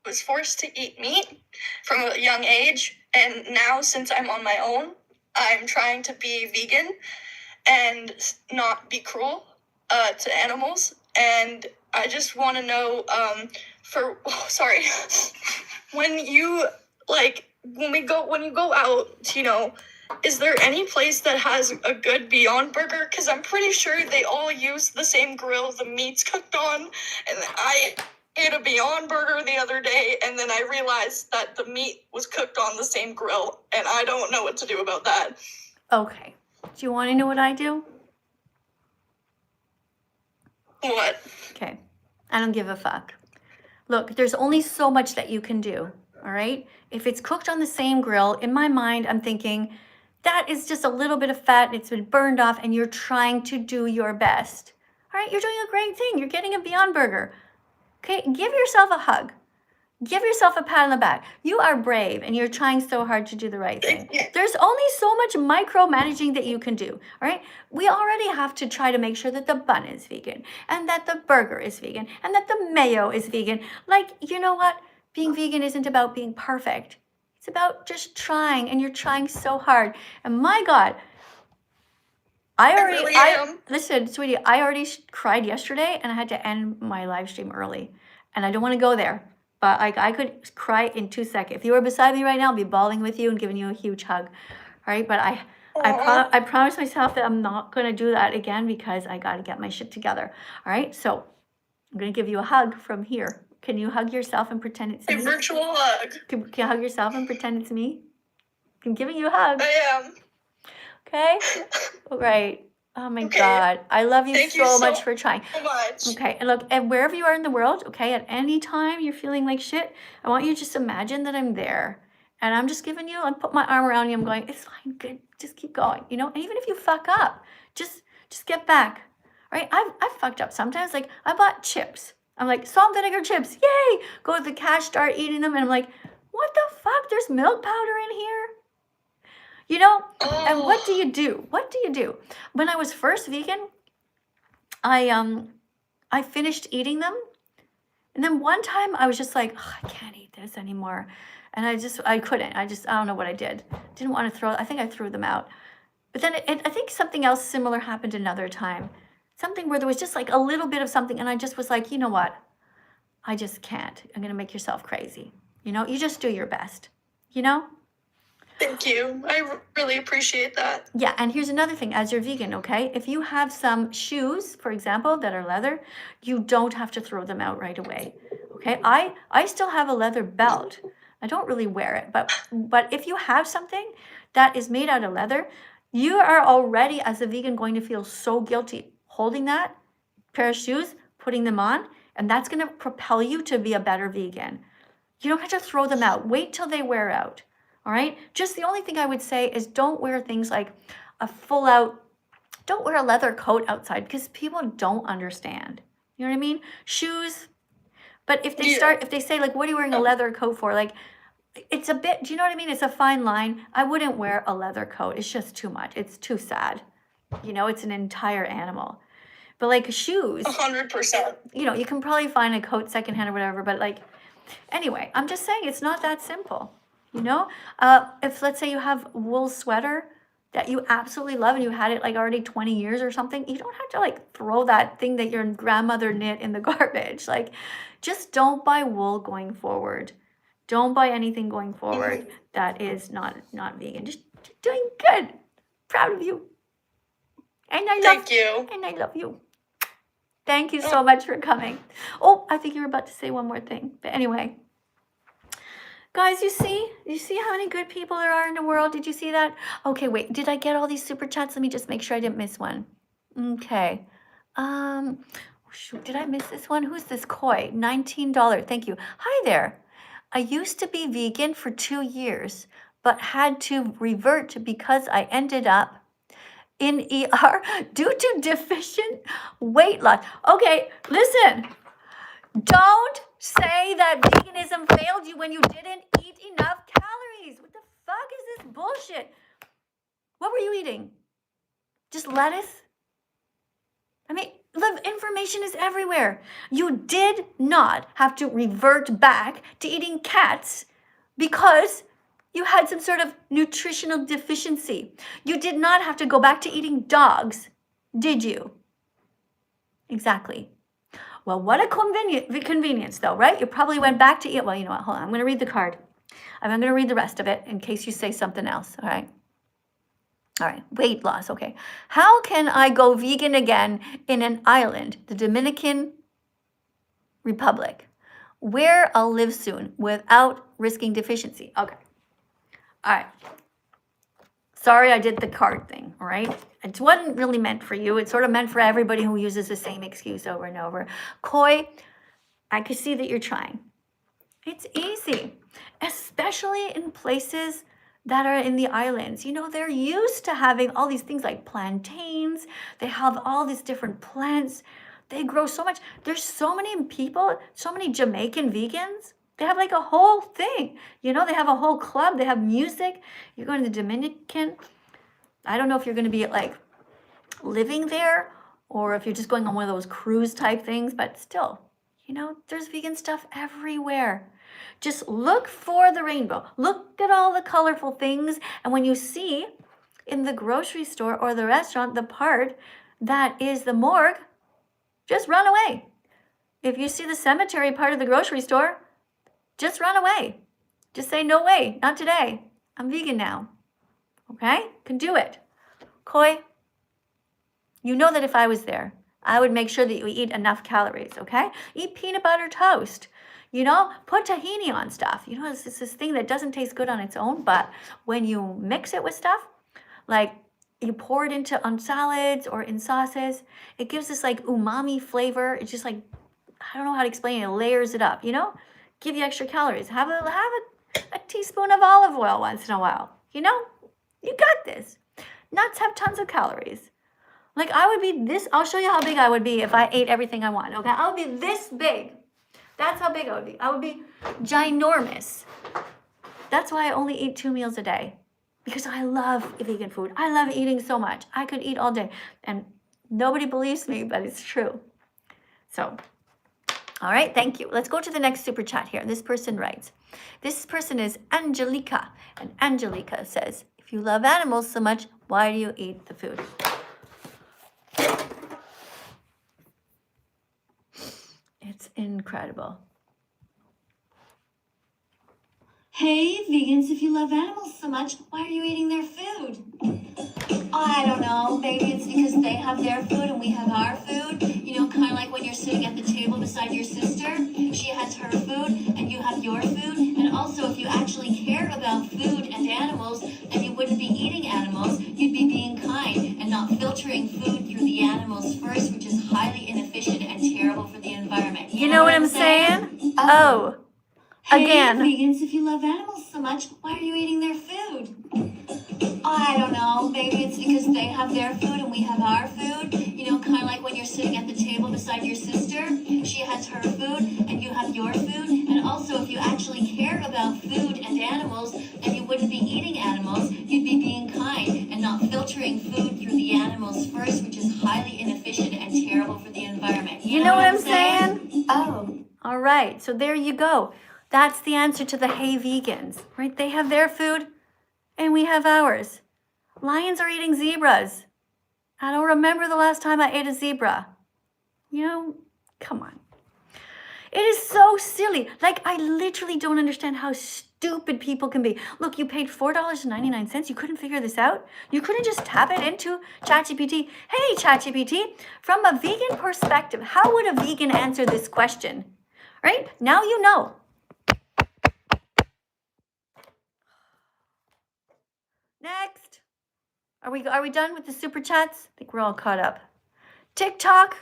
I was forced to eat meat from a young age, and now since I'm on my own, I'm trying to be vegan and not be cruel to animals. And I just want to know, when you go out, is there any place that has a good Beyond Burger? Because I'm pretty sure they all use the same grill the meat's cooked on. And I ate a Beyond Burger the other day, and then I realized that the meat was cooked on the same grill, and I don't know what to do about that. Okay. Do you want to know what I do? What? Okay. I don't give a fuck. Look, there's only so much that you can do, all right? If it's cooked on the same grill, in my mind, I'm thinking that is just a little bit of fat and it's been burned off and you're trying to do your best. All right, you're doing a great thing. You're getting a Beyond Burger. Okay, give yourself a hug. Give yourself a pat on the back. You are brave and you're trying so hard to do the right thing. There's only so much micromanaging that you can do, all right? We already have to try to make sure that the bun is vegan and that the burger is vegan and that the mayo is vegan. Like, you know what? Being vegan isn't about being perfect. It's about just trying, and you're trying so hard. And my God, listen, sweetie, I already cried yesterday and I had to end my live stream early. And I don't want to go there. But I could cry in 2 seconds. If you were beside me right now, I'd be bawling with you and giving you a huge hug. All right, but I promised myself that I'm not going to do that again because I got to get my shit together. All right, so I'm going to give you a hug from here. Can you hug yourself and pretend it's me? A virtual hug. Can you hug yourself and pretend it's me? I'm giving you a hug. I am. Okay? All right. Oh my Okay. God. I love you Thank you so so much for trying. much. Okay, and look, and wherever you are in the world, okay, at any time you're feeling like shit, I want you to just imagine that I'm there. And I'm just giving you, I put my arm around you, I'm going, it's fine, good, just keep going, And even if you fuck up, just get back, right? I've fucked up sometimes, like I bought chips. I'm like, salt and vinegar chips, yay! Go to the cash, start eating them, and I'm like, what the fuck? There's milk powder in here? And what do you do? What do you do? When I was first vegan, I finished eating them. And then one time I was just like, I can't eat this anymore. And I couldn't. I don't know what I did. Didn't want to I think I threw them out. But then I think something else similar happened another time. Something where there was just like a little bit of something. And I just was like, you know what? I just can't. I'm going to make yourself crazy. You just do your best, Thank you. I really appreciate that. Yeah, and here's another thing. As you're vegan, okay, if you have some shoes, for example, that are leather, you don't have to throw them out right away. Okay, I still have a leather belt. I don't really wear it, but if you have something that is made out of leather, you are already, as a vegan, going to feel so guilty holding that pair of shoes, putting them on, and that's going to propel you to be a better vegan. You don't have to throw them out. Wait till they wear out. All right, just the only thing I would say is don't wear things like don't wear a leather coat outside because people don't understand. You know what I mean? Shoes. But if they say like, what are you wearing a leather coat for? Like, it's a bit, do you know what I mean? It's a fine line. I wouldn't wear a leather coat. It's just too much. It's too sad. It's an entire animal. But like shoes. 100%. You can probably find a coat secondhand or whatever. But like, anyway, I'm just saying it's not that simple. If let's say you have wool sweater that you absolutely love and you had it like already 20 years or something, you don't have to like throw that thing that your grandmother knit in the garbage. Like, just don't buy wool going forward. Don't buy anything going forward that is not vegan. Just doing good. Proud of you. And Thank you. And I love you. Thank you so much for coming. Oh, I think you were about to say one more thing. But anyway. Guys, you see how many good people there are in the world? Did you see that? Okay, wait, did I get all these super chats? Let me just make sure I didn't miss one. Okay. Shoot, did I miss this one? Who's this Koi? $19. Thank you. Hi there. I used to be vegan for 2 years, but had to revert because I ended up in ER due to deficient weight loss. Okay, listen. Don't say that veganism failed you when you didn't eat enough calories. What the fuck is this bullshit? What were you eating? Just lettuce? I mean, the information is everywhere. You did not have to revert back to eating cats because you had some sort of nutritional deficiency. You did not have to go back to eating dogs, did you? Exactly. Well, what a convenience though, right? You probably went back to eat. Well, you know what? Hold on. I'm going to read the card. I'm going to read the rest of it in case you say something else. All right. All right. Weight loss. Okay. How can I go vegan again in an island, the Dominican Republic, where I'll live soon without risking deficiency? Okay. All right. Sorry, I did the card thing, all right? It wasn't really meant for you. It's sort of meant for everybody who uses the same excuse over and over. Koi, I can see that you're trying. It's easy, especially in places that are in the islands. You know, they're used to having all these things like plantains. They have all these different plants. They grow so much. There's so many people, so many Jamaican vegans. They have like a whole thing, you know, they have a whole club, they have music. You're going to the Dominican. I don't know if you're going to be like living there or if you're just going on one of those cruise type things, but still, you know, there's vegan stuff everywhere. Just look for the rainbow. Look at all the colorful things. And when you see in the grocery store or the restaurant, the part that is the morgue, just run away. If you see the cemetery part of the grocery store, just run away. Just say, no way, not today. I'm vegan now. Okay? Can do it. Koi, you know that if I was there, I would make sure that you eat enough calories, okay? Eat peanut butter toast. You know, put tahini on stuff. You know, it's this thing that doesn't taste good on its own, but when you mix it with stuff, like you pour it on salads or in sauces, it gives this like umami flavor. It's just like, I don't know how to explain it. It layers it up, you know? Give you extra calories. Have a teaspoon of olive oil once in a while. You know, you got this. Nuts have tons of calories. Like I would be this, I'll show you how big I would be if I ate everything I want, okay? I would be this big. That's how big I would be. I would be ginormous. That's why I only eat 2 meals a day because I love vegan food. I love eating so much. I could eat all day and nobody believes me, but it's true. So, all right, thank you. Let's go to the next super chat here. This person writes, this person is Angelica. And Angelica says, if you love animals so much, why do you eat the food? It's incredible. Hey, vegans, if you love animals so much, why are you eating their food? I don't know. Maybe it's because they have their food and we have our food. You know, kind of like when you're sitting at the table beside your sister. She has her food and you have your food. And also, if you actually care about food and animals, then you wouldn't be eating animals. You'd be being kind and not filtering food through the animals first, which is highly inefficient and terrible for the environment. You know what I'm saying? Oh. Again. Hey, vegans, if you love animals so much, why are you eating their food? I don't know. Maybe it's because they have their food and we have our food. You know, kind of like when you're sitting at the table beside your sister. She has her food and you have your food. And also, if you actually care about food and animals, then you wouldn't be eating animals. You'd be being kind and not filtering food through the animals first, which is highly inefficient and terrible for the environment. You know what I'm saying? Oh. All right, so there you go. That's the answer to the hey vegans, right? They have their food and we have ours. Lions are eating zebras. I don't remember the last time I ate a zebra. You know, come on. It is so silly. Like, I literally don't understand how stupid people can be. Look, you paid $4.99. You couldn't figure this out? You couldn't just tap it into ChatGPT. Hey, ChatGPT, from a vegan perspective, how would a vegan answer this question? Right? Now you know. Next. Are we done with the super chats? I think we're all caught up. TikTok.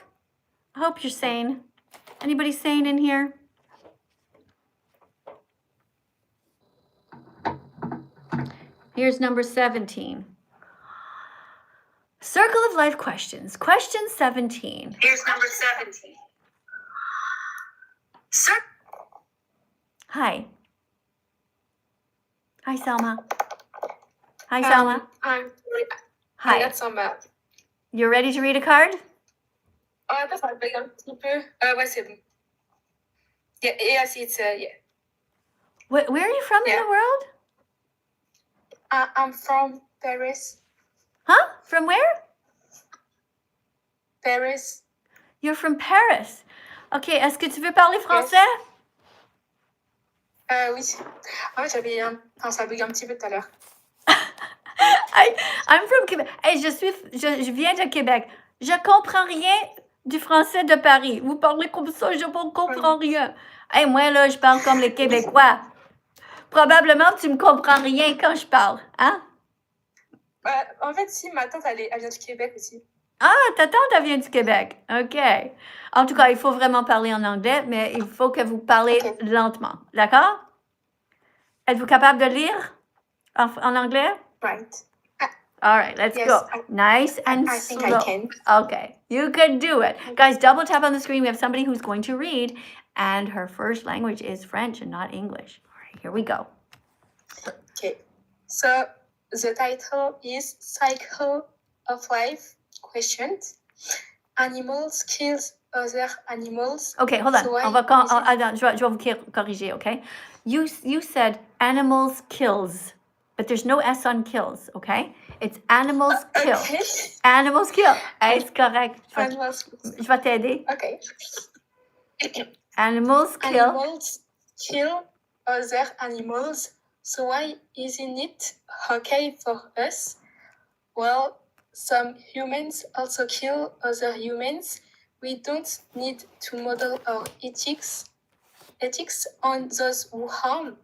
I hope you're sane. Anybody sane in here? Here's number 17. Circle of life questions. Question 17. Here's number 17. Hi. Hi, Selma. Hi, Selma. Hi. That's on that. You're ready to read a card? Attends, ça bug un petit peu. Ouais, c'est bon. Yeah, I see it's, yeah. Where are you from in Yeah. the world? I'm from Paris. Huh? From where? Paris. You're from Paris. OK, est-ce que tu veux parler français? Oui. En fait, ça bug un petit peu tout à l'heure. I'm from Québec. Hey, je viens de Québec. Je comprends rien du français de Paris. Vous parlez comme ça, je ne comprends rien. Hey, moi, là, je parle comme les Québécois. Probablement, tu me comprends rien quand je parle, hein? En fait, si, ma tante, elle vient du Québec aussi. Ah, ta tante, elle vient du Québec. OK. En tout cas, il faut vraiment parler en anglais, mais il faut que vous parlez lentement. D'accord? Êtes-vous capable de lire en anglais? Right. All right, let's Yes, go. Nice and I think slow. I can. Okay, you can do it. Guys, double tap on the screen. We have somebody who's going to read, and her first language is French and not English. All right, here we go. Okay. So, the title is Cycle of Life Questions. Animals kills other animals. Okay, hold on. So why Je vais vous corriger, okay? You said animals kills, but there's no S on kills, okay? It's animals kill. Okay. Animals kill. Hey, c'est correct. Animals. Je vais t'aider. Okay. Animals kill. Animals kill other animals. So why isn't it okay for us? Well, some humans also kill other humans. We don't need to model our ethics on those who harm.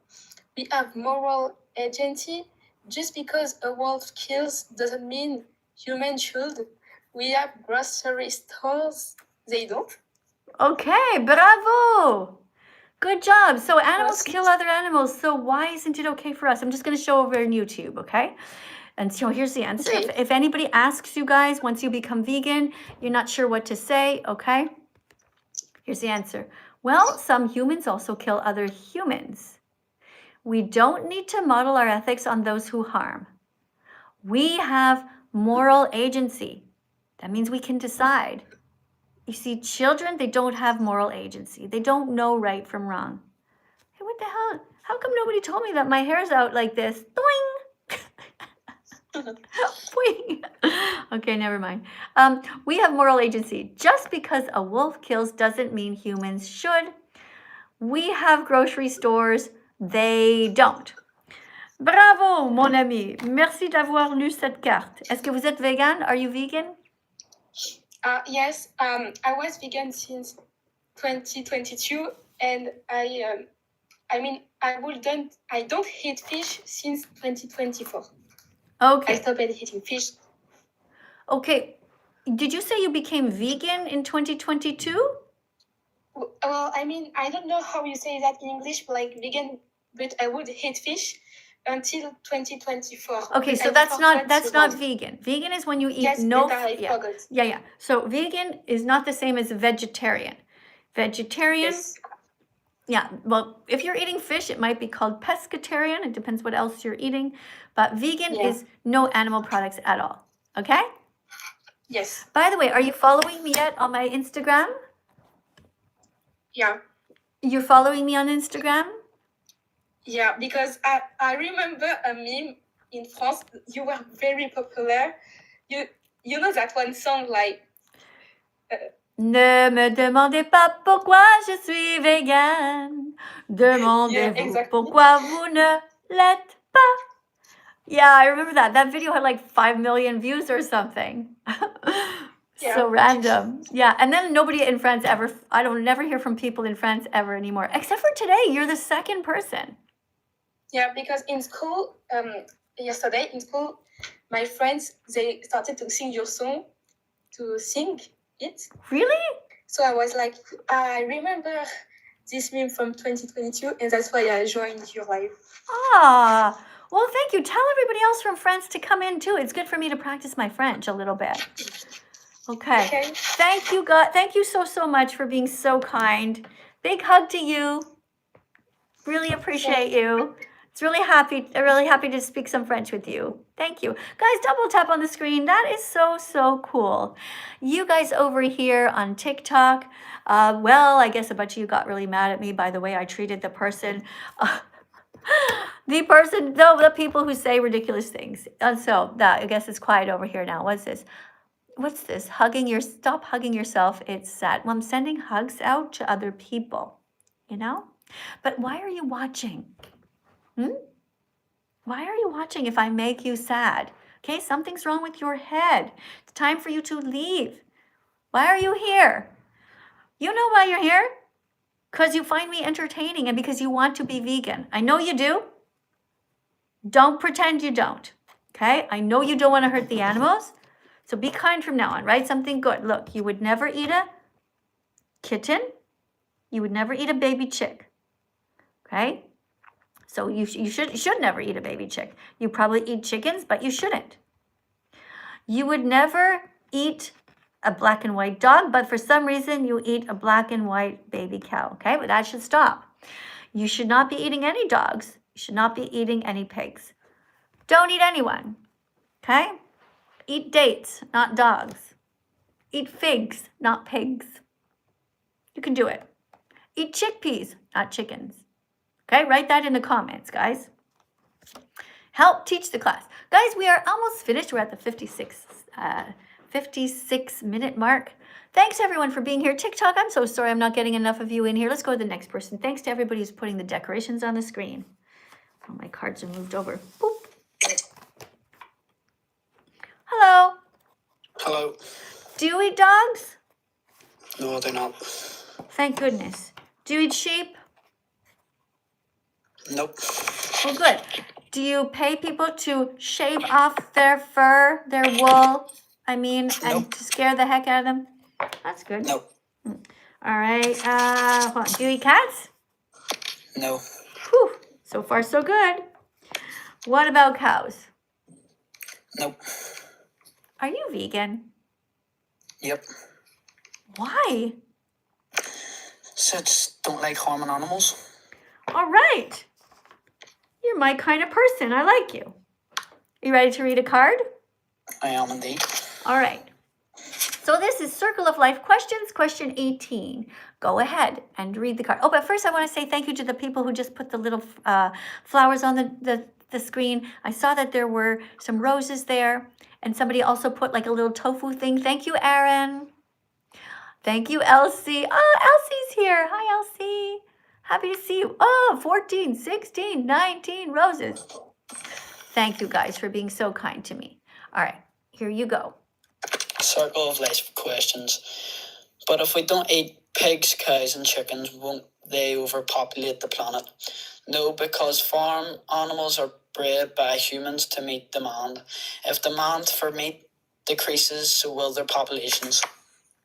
We have moral agency. Just because a wolf kills doesn't mean humans should. We have grocery stores. They don't. Okay, bravo. Good job. So animals Merci. kill other animals. So why isn't it okay for us? I'm just going to show over on YouTube, okay? And so here's the answer. Okay. If anybody asks you guys, once you become vegan, you're not sure what to say, okay? Here's the answer. Well, some humans also kill other humans. We don't need to model our ethics on those who harm. We have moral agency. That means we can decide. You see, children, they don't have moral agency. They don't know right from wrong. Hey, what the hell? How come nobody told me that my hair's out like this? Doing! Boing. Okay, never mind. We have moral agency. Just because a wolf kills doesn't mean humans should. We have grocery stores. They don't. Bravo, mon ami. Merci d'avoir lu cette carte. Est-ce que vous êtes vegan? Are you vegan? Yes, I was vegan since 2022, and I don't eat fish since 2024. I Okay. stopped eating fish. Okay. Did you say you became vegan in 2022? Well, I mean, I don't know how you say that in English, but like vegan, but I would eat fish until 2024. Okay, so I that's not forgot to- vegan. Vegan is when you eat Yes, no but I yeah. forgot. Yeah. So vegan is not the same as vegetarian. Vegetarian, Yes. yeah, well, if you're eating fish, it might be called pescatarian. It depends what else you're eating. But vegan Yeah. is no animal products at all. Okay? Yes. By the way, are you following me yet on my Instagram? Yeah. You're following me on Instagram? Yeah, because I remember a meme in France. You were very popular. You know that one song like Ne me demandez pas pourquoi je suis vegan. Demandez-vous Yeah, exactly. pourquoi vous ne l'êtes pas. Yeah, I remember that. That video had like 5 million views or something. Yeah. So random. Yeah, and then nobody in France ever, I don't never hear from people in France ever anymore. Except for today, you're the second person. Yeah, because in school, yesterday in school, my friends, they started to sing your song, to sing it. Really? So I was like, I remember this meme from 2022, and that's why I joined your live. Ah, Well, thank you. Tell everybody else from France to come in too. It's good for me to practice my French a little bit. Okay. Thank you, God. Thank you so much for being so kind. Big hug to you. Really appreciate you. It's really happy to speak some French with you. Thank you. Guys, double tap on the screen. That is so cool. You guys over here on TikTok, well, I guess a bunch of you got really mad at me by the way I treated the person. The people who say ridiculous things. And so that, I guess it's quiet over here now. What's this? Stop hugging yourself. It's sad. Well, I'm sending hugs out to other people, you know? But why are you watching? Why are you watching if I make you sad? Okay, something's wrong with your head. It's time for you to leave. Why are you here? You know why you're here? Because you find me entertaining and because you want to be vegan. I know you do. Don't pretend you don't. Okay, I know you don't want to hurt the animals. So be kind from now on. Write something good. Look, you would never eat a kitten. You would never eat a baby chick. Okay? So you should never eat a baby chick. You probably eat chickens, but you shouldn't. You would never eat a black and white dog, but for some reason you eat a black and white baby cow. Okay? But that should stop. You should not be eating any dogs. You should not be eating any pigs. Don't eat anyone. Okay? Eat dates, not dogs. Eat figs, not pigs. You can do it. Eat chickpeas, not chickens. Okay, write that in the comments, guys. Help teach the class. Guys, we are almost finished. We're at the 56-minute mark. Thanks, everyone, for being here. TikTok, I'm so sorry I'm not getting enough of you in here. Let's go to the next person. Thanks to everybody who's putting the decorations on the screen. Oh, my cards are moved over. Boop. Hello. Hello. Do you eat dogs? No, they're not. Thank goodness. Do you eat sheep? Nope. Well, good. Do you pay people to shave off their fur, their wool? And to scare the heck out of them? That's good. Nope. All right. Hold on. Do you eat cats? No. Whew. So far, so good. What about cows? Nope. Are you vegan? Yep. Why? So I just don't like harming animals. All right. You're my kind of person. I like you. You ready to read a card? I am indeed. All right. So this is Circle of Life questions, question 18. Go ahead and read the card. Oh, but first I want to say thank you to the people who just put the little flowers on the screen. I saw that there were some roses there, and somebody also put like a little tofu thing. Thank you, Aaron. Thank you, Elsie. Oh, Elsie's here. Hi, Elsie. Happy to see you. Oh, 14, 16, 19 roses. Thank you guys for being so kind to me. All right, here you go. Circle of Life questions. But if we don't eat pigs, cows and chickens, won't they overpopulate the planet? No, because farm animals are bred by humans to meet demand. If demand for meat decreases, so will their populations.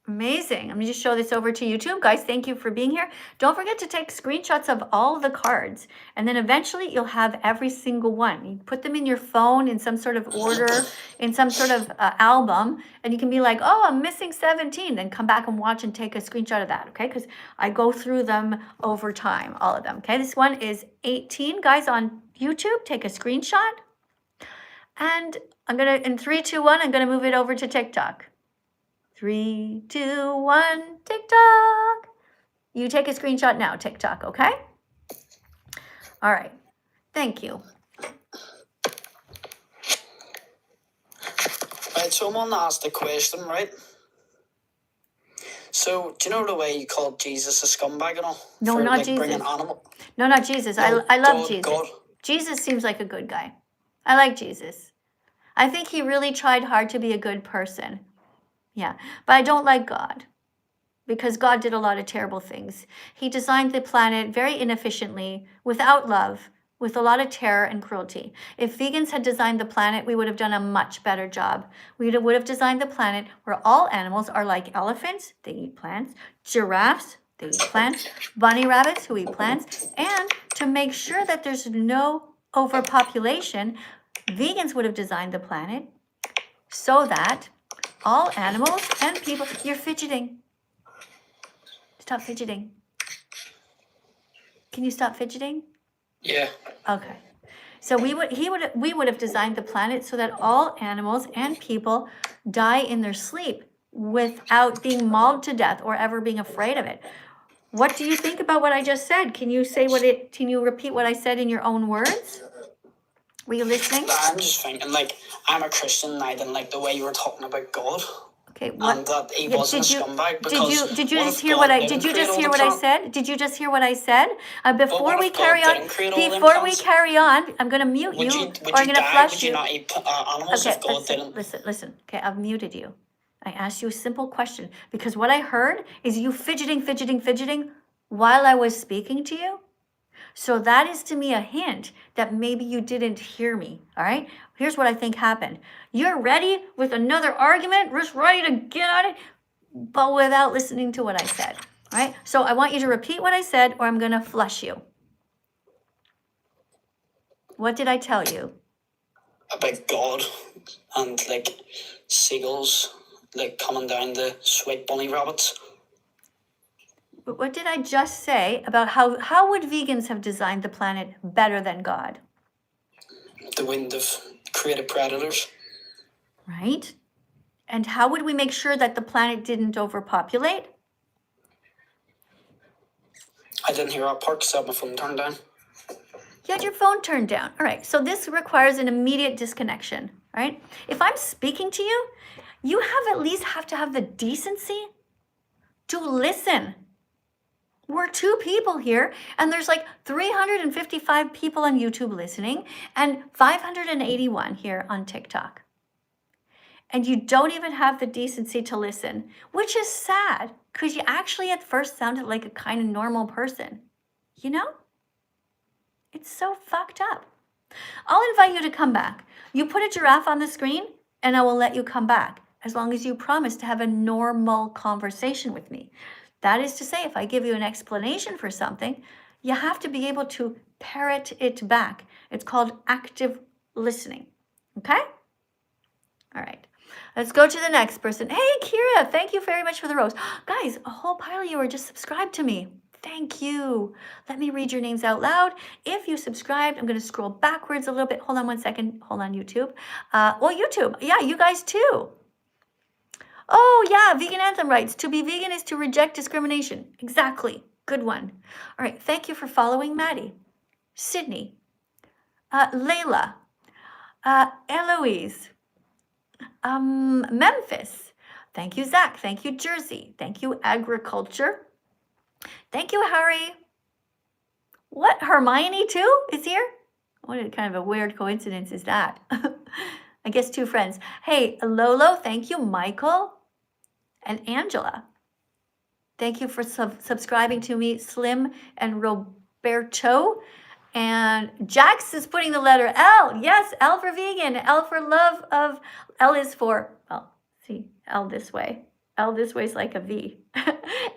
Amazing. Let me just show this over to YouTube. Guys, thank you for being here. Don't forget to take screenshots of all the cards, and then eventually you'll have every single one. You put them in your phone in some sort of order, in some sort of album, and you can be like, oh, I'm missing 17. Then come back and watch and take a screenshot of that, okay? Because I go through them over time, all of them, okay? This one is 18. Guys, on YouTube, take a screenshot. And I'm going to, in 3, 2, 1, I'm going to move it over to TikTok. 3, 2, 1, TikTok. You take a screenshot now, TikTok, okay? All right. Thank you. Right, so I'm on to ask the question, right? So, do you know the way you called Jesus a scumbag and all? No, for, not like, Jesus. Bringing animal? No, not Jesus. No, I love God, Jesus. God. Jesus seems like a good guy. I like Jesus. I think he really tried hard to be a good person. Yeah, but I don't like God because God did a lot of terrible things. He designed the planet very inefficiently, without love, with a lot of terror and cruelty. If vegans had designed the planet, we would have done a much better job. We would have designed the planet where all animals are like elephants, they eat plants, giraffes, they eat plants, bunny rabbits who eat plants, and to make sure that there's no overpopulation, vegans would have designed the planet so that all animals and people, you're fidgeting. Stop fidgeting. Can you stop fidgeting? Yeah. Okay. So we would have designed the planet so that all animals and people die in their sleep without being mauled to death or ever being afraid of it. What do you think about what I just said? Can you repeat what I said in your own words? Were you listening? I'm just thinking, like, I'm a Christian and I didn't like the way you were talking about God. Okay, what? And that he Yeah, wasn't a scumbag because did you what just if hear God what I didn't did you create just all hear the what I plant- said? Did you just hear what I said? Before what we if God carry on, didn't create all them before we plants? carry on, I'm gonna mute Would you, you, or would I'm you gonna die? flush Would you not eat animals Okay, if God didn't? listen. Okay, I've muted you. I asked you a simple question because what I heard is you fidgeting while I was speaking to you. So that is to me a hint that maybe you didn't hear me, all right? Here's what I think happened. You're ready with another argument, just ready to get on it, but without listening to what I said, all right? So I want you to repeat what I said or I'm gonna flush you. What did I tell you? About God and, like, seagulls, like, coming down the sweet bunny rabbits. What did I just say about how would vegans have designed the planet better than God? They wouldn't have created predators. Right? And how would we make sure that the planet didn't overpopulate? I didn't hear that part because I had my phone turned down. You had your phone turned down. All right, so this requires an immediate disconnection, all right? If I'm speaking to you, you at least have to have the decency to listen. We're two people here, and there's like 355 people on YouTube listening and 581 here on TikTok. And you don't even have the decency to listen, which is sad, because you actually at first sounded like a kind of normal person, you know? It's so fucked up. I'll invite you to come back. You put a giraffe on the screen, and I will let you come back, as long as you promise to have a normal conversation with me. That is to say, if I give you an explanation for something, you have to be able to parrot it back. It's called active listening, okay? All right, let's go to the next person. Hey, Kira, thank you very much for the rose. Guys, a whole pile of you are just subscribed to me. Thank you. Let me read your names out loud. If you subscribed, I'm going to scroll backwards a little bit. Hold on one second. Hold on, YouTube. YouTube. Yeah, you guys too. Oh, yeah, Vegan Anthem writes, to be vegan is to reject discrimination. Exactly. Good one. All right, thank you for following Maddie. Sydney. Layla. Eloise. Memphis. Thank you, Zach. Thank you, Jersey. Thank you, Agriculture. Thank you, Harry. What, Hermione too is here? What a kind of a weird coincidence is that? I guess two friends. Hey, Lolo, thank you, Michael and Angela. Thank you for subscribing to me, Slim and Roberto. And Jax is putting the letter L. Yes, L for vegan. L for love of, L is for, well, see, L this way. L this way is like a V.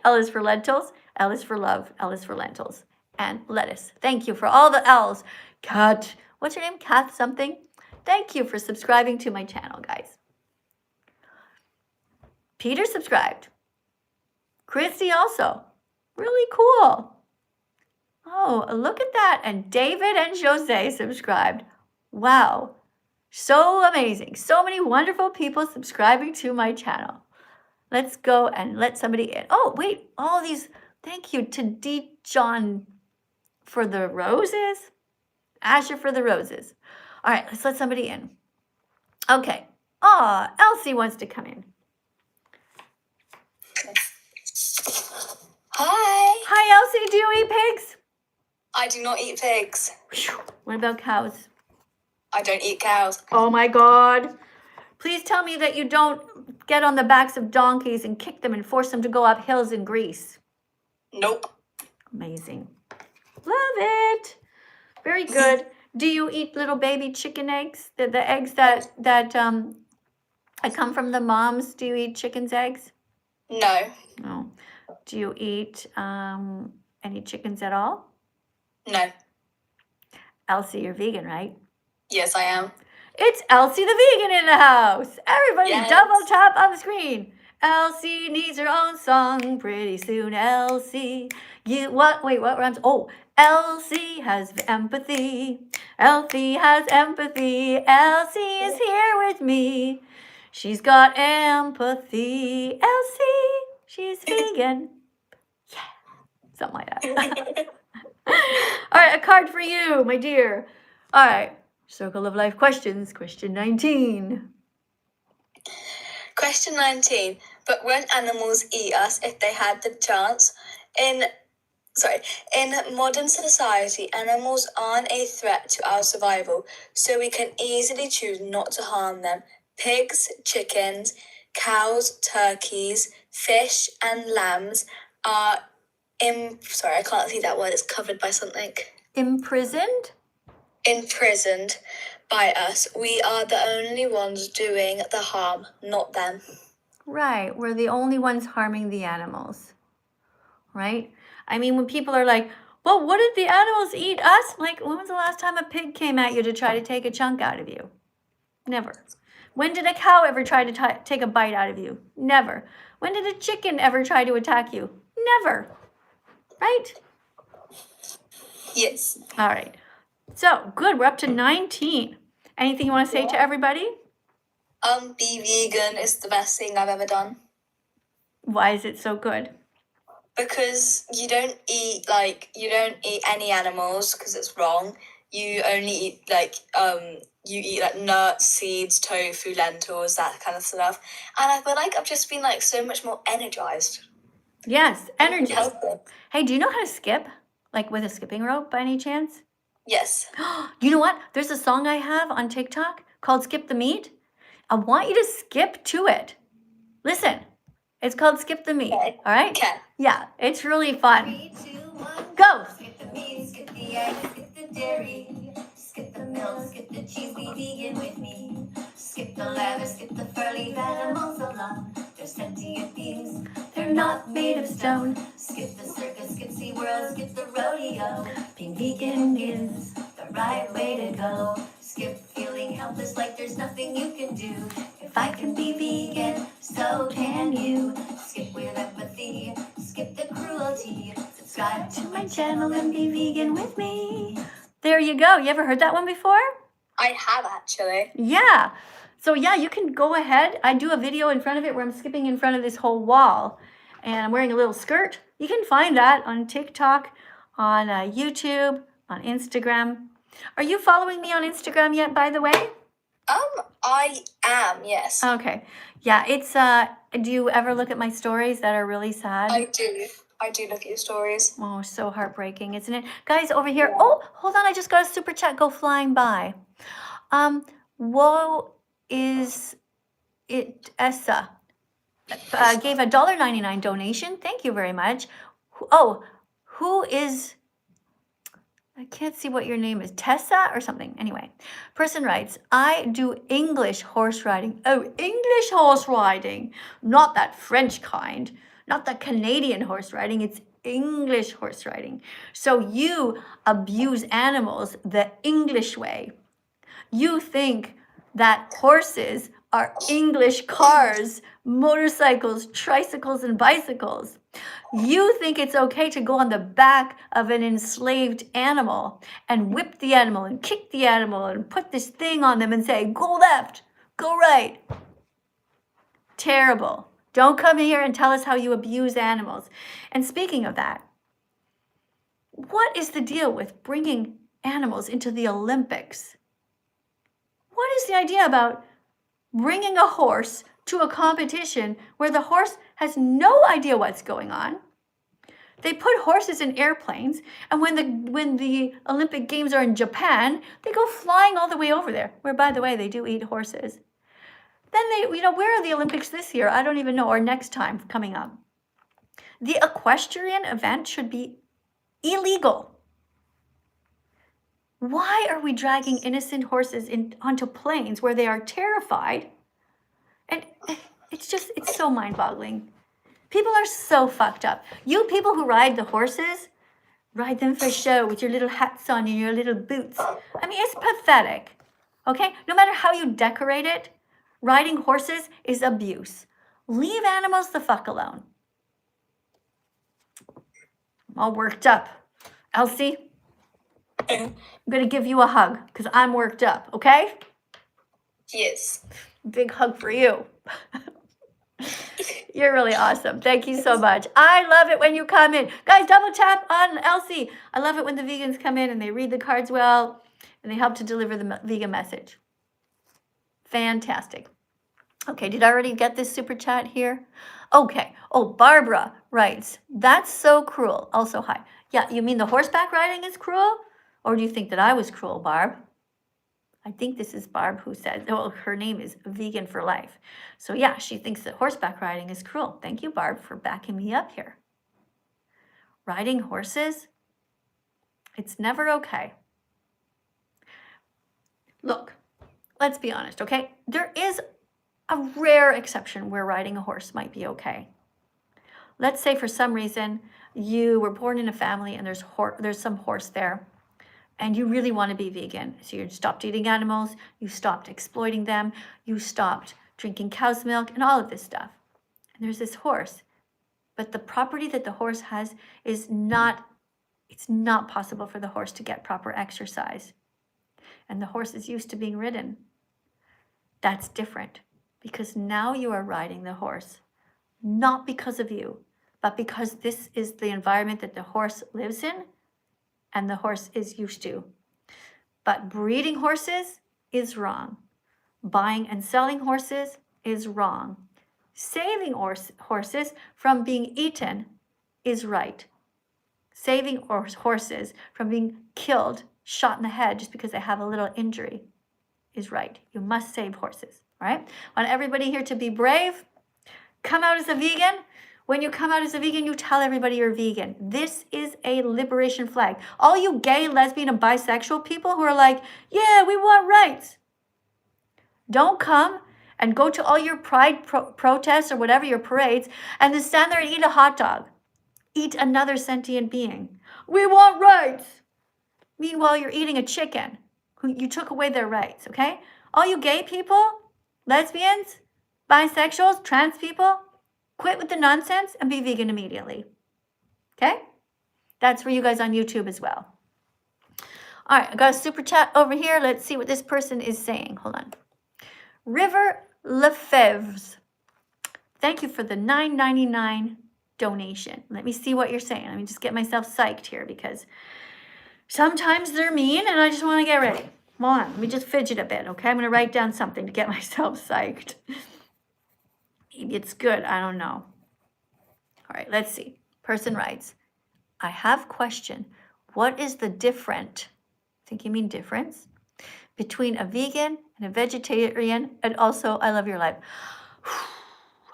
L is for lentils. L is for love. L is for lentils. And lettuce. Thank you for all the L's. Kat, what's your name? Kath something? Thank you for subscribing to my channel, guys. Peter subscribed. Christy also. Really cool. Oh, look at that. And David and Jose subscribed. Wow. So amazing. So many wonderful people subscribing to my channel. Let's go and let somebody in. Oh, wait. All these. Thank you to D. John for the roses. Asher for the roses. All right, let's let somebody in. Okay. Oh, Elsie wants to come in. Hi. Hi, Elsie. Do you eat pigs? I do not eat pigs. What about cows? I don't eat cows. Oh my God. Please tell me that you don't get on the backs of donkeys and kick them and force them to go up hills in Greece. Nope. Amazing. Love it. Very good. Do you eat little baby chicken eggs? The eggs that come from the moms? Do you eat chicken's eggs? No. No. Do you eat any chickens at all? No. Elsie, you're vegan, right? Yes, I am. It's Elsie the vegan in the house. Everybody Yes. double tap on the screen. Elsie needs her own song pretty soon. Elsie, what rhymes? Oh, Elsie has empathy. Elsie has empathy. Elsie is here with me. She's got empathy. Elsie, she's vegan. Yeah, something like that. All right, a card for you, my dear. All right, Circle of Life questions. Question 19. Question 19. But won't animals eat us if they had the chance? In modern society, animals aren't a threat to our survival, so we can easily choose not to harm them. Pigs, chickens, cows, turkeys, fish, and lambs are I can't see that word, it's covered by something. Imprisoned? Imprisoned by us. We are the only ones doing the harm, not them. Right, we're the only ones harming the animals. Right? I mean, when people are like, well, what did the animals eat us? Like, when was the last time a pig came at you to try to take a chunk out of you? Never. When did a cow ever try to take a bite out of you? Never. When did a chicken ever try to attack you? Never. Right? Yes. All right. So, good. We're up to 19. Anything you want to say to everybody? Be vegan is the best thing I've ever done. Why is it so good? Because you don't eat any animals because it's wrong. You only eat you eat like nuts, seeds, tofu, lentils, that kind of stuff. And I feel like I've just been like so much more energized. Yes, energy. Healthy. Hey, do you know how to skip? Like with a skipping rope by any chance? Yes. You know what? There's a song I have on TikTok called Skip the Meat. I want you to skip to it. Listen, it's called Skip the Meat. Okay. All right? Okay. Yeah, it's really fun. 3, 2, 1, go! Skip the meat, skip the egg, skip the dairy, skip the milk, skip the cheese, be vegan with me. Skip the leather, skip the fur, leave animals alone. They're sentient beings, they're not made of stone. Skip the circus, skip SeaWorld, skip the rodeo. Being vegan is the right way to go. Skip feeling helpless like there's nothing you can do. If I can be vegan, so can you. Skip with empathy, skip the cruelty. Subscribe to my channel and be vegan with me. There you go. You ever heard that one before? I have actually. Yeah. So yeah, you can go ahead. I do a video in front of it where I'm skipping in front of this whole wall. And I'm wearing a little skirt. You can find that on TikTok, on YouTube, on Instagram. Are you following me on Instagram yet, by the way? I am, yes. Okay. Yeah, it's, do you ever look at my stories that are really sad? I do look at your stories. Oh, so heartbreaking, isn't it? Guys, over here. Oh, hold on. I just got a super chat go flying by. Woe is it Essa gave a $1.99 donation. Thank you very much. Oh, who is... I can't see what your name is. Tessa or something. Anyway, person writes, I do English horse riding. Oh, English horse riding. Not that French kind. Not the Canadian horse riding. It's English horse riding. So you abuse animals the English way. You think that horses are English cars, motorcycles, tricycles, and bicycles. You think it's okay to go on the back of an enslaved animal and whip the animal and kick the animal and put this thing on them and say, go left, go right. Terrible. Don't come here and tell us how you abuse animals. And speaking of that, what is the deal with bringing animals into the Olympics? What is the idea about bringing a horse to a competition where the horse has no idea what's going on? They put horses in airplanes, and when the Olympic Games are in Japan, they go flying all the way over there, where, by the way, they do eat horses. Then where are the Olympics this year? I don't even know, or next time coming up. The equestrian event should be illegal. Why are we dragging innocent horses onto planes where they are terrified? And it's so mind-boggling. People are so fucked up. You people who ride the horses, Ride them for show with your little hats on and your little boots. I mean, it's pathetic. Okay? No matter how you decorate it, riding horses is abuse. Leave animals the fuck alone. I'm all worked up. Elsie, I'm going to give you a hug because I'm worked up, okay? Yes. Big hug for you. You're really awesome. Thank you so much. I love it when you come in. Guys, double tap on Elsie. I love it when the vegans come in and they read the cards well and they help to deliver the vegan message. Fantastic. Okay, did I already get this super chat here? Okay. Oh, Barbara writes, that's so cruel. Also, hi. Yeah, you mean the horseback riding is cruel? Or do you think that I was cruel, Barb? I think this is Barb who says, oh, her name is Vegan for Life. So yeah, she thinks that horseback riding is cruel. Thank you, Barb, for backing me up here. Riding horses, it's never okay. Look, let's be honest, okay? There is a rare exception where riding a horse might be okay. Let's say for some reason you were born in a family and there's some horse there, and you really want to be vegan. So you stopped eating animals, you stopped exploiting them, you stopped drinking cow's milk and all of this stuff. And there's this horse, but the property that the horse has is it's not possible for the horse to get proper exercise. And the horse is used to being ridden. That's different because now you are riding the horse, not because of you, but because this is the environment that the horse lives in and the horse is used to. But breeding horses is wrong. Buying and selling horses is wrong. Saving horses from being eaten is right. Saving horses from being killed, shot in the head just because they have a little injury is right. You must save horses, all right? I want everybody here to be brave. Come out as a vegan. When you come out as a vegan, you tell everybody you're vegan. This is a liberation flag. All you gay, lesbian, and bisexual people who are like, yeah, we want rights. Don't come and go to all your pride protests or whatever, your parades, and then stand there and eat a hot dog. Eat another sentient being. We want rights. Meanwhile, you're eating a chicken. You took away their rights, okay? All you gay people, lesbians, bisexuals, trans people, quit with the nonsense and be vegan immediately. Okay? That's for you guys on YouTube as well. All right, I got a super chat over here. Let's see what this person is saying. Hold on. River Lefebvre. Thank you for the $9.99 donation. Let me see what you're saying. Let me just get myself psyched here because sometimes they're mean and I just want to get ready. Hold on. Let me just fidget a bit, okay? I'm going to write down something to get myself psyched. Maybe it's good. I don't know. All right, let's see. Person writes, I have question. What is the difference? I think you mean difference between a vegan and a vegetarian, and also I love your life.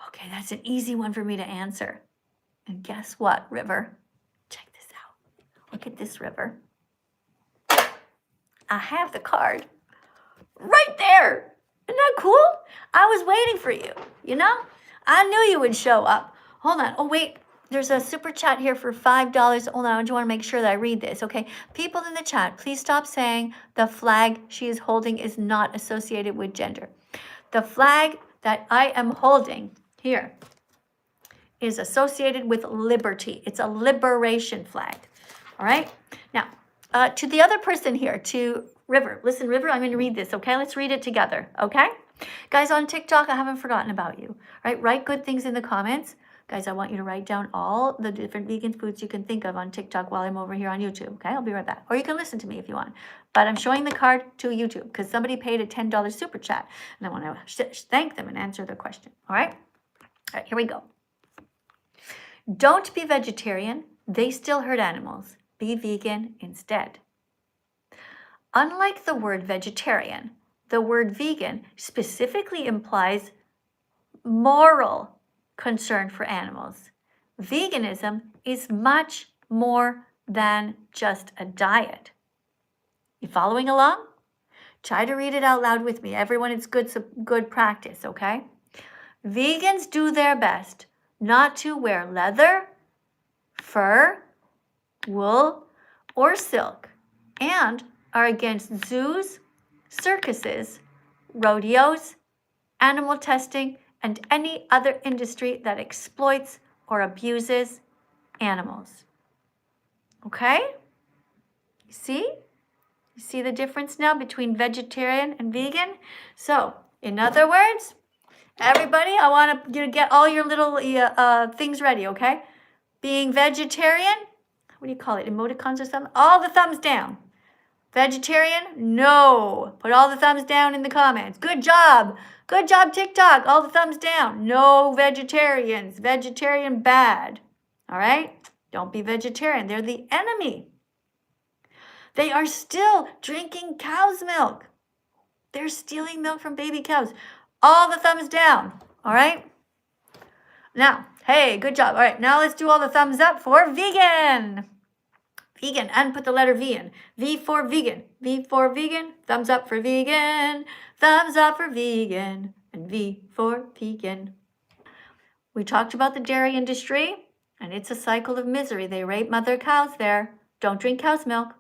Okay, that's an easy one for me to answer. And guess what, River? Check this out. Look at this, River. I have the card right there. Isn't that cool? I was waiting for you, you know? I knew you would show up. Hold on. Oh, wait. There's a super chat here for $5. Hold on. I just want to make sure that I read this, okay? People in the chat, please stop saying the flag she is holding is not associated with gender. The flag that I am holding here is associated with liberty. It's a liberation flag, all right? Now, to the other person here, to River. Listen, River, I'm going to read this, okay? Let's read it together, okay? Guys, on TikTok, I haven't forgotten about you, right? Write good things in the comments. Guys, I want you to write down all the different vegan foods you can think of on TikTok while I'm over here on YouTube, okay? I'll be right back. Or you can listen to me if you want. But I'm showing the card to YouTube because somebody paid a $10 super chat, and I want to thank them and answer their question, all right? All right, here we go. Don't be vegetarian. They still hurt animals. Be vegan instead. Unlike the word vegetarian, the word vegan specifically implies moral concern for animals. Veganism is much more than just a diet. You following along? Try to read it out loud with me. Everyone, it's good practice, okay? Vegans do their best not to wear leather, fur, wool, or silk, and are against zoos, circuses, rodeos, animal testing, and any other industry that exploits or abuses animals. Okay? You see? You see the difference now between vegetarian and vegan? So, in other words, everybody, I want you to get all your little things ready, okay? Being vegetarian, what do you call it, emoticons or something? All the thumbs down. Vegetarian, no. Put all the thumbs down in the comments. Good job. Good job, TikTok. All the thumbs down. No vegetarians. Vegetarian bad. All right? Don't be vegetarian. They're the enemy. They are still drinking cow's milk. They're stealing milk from baby cows. All the thumbs down. All right? Now, hey, good job. All right, now let's do all the thumbs up for vegan. Vegan, and put the letter V in. V for vegan. V for vegan. Thumbs up for vegan. Thumbs up for vegan. And V for vegan. We talked about the dairy industry, and it's a cycle of misery. They rape mother cows there. Don't drink cow's milk.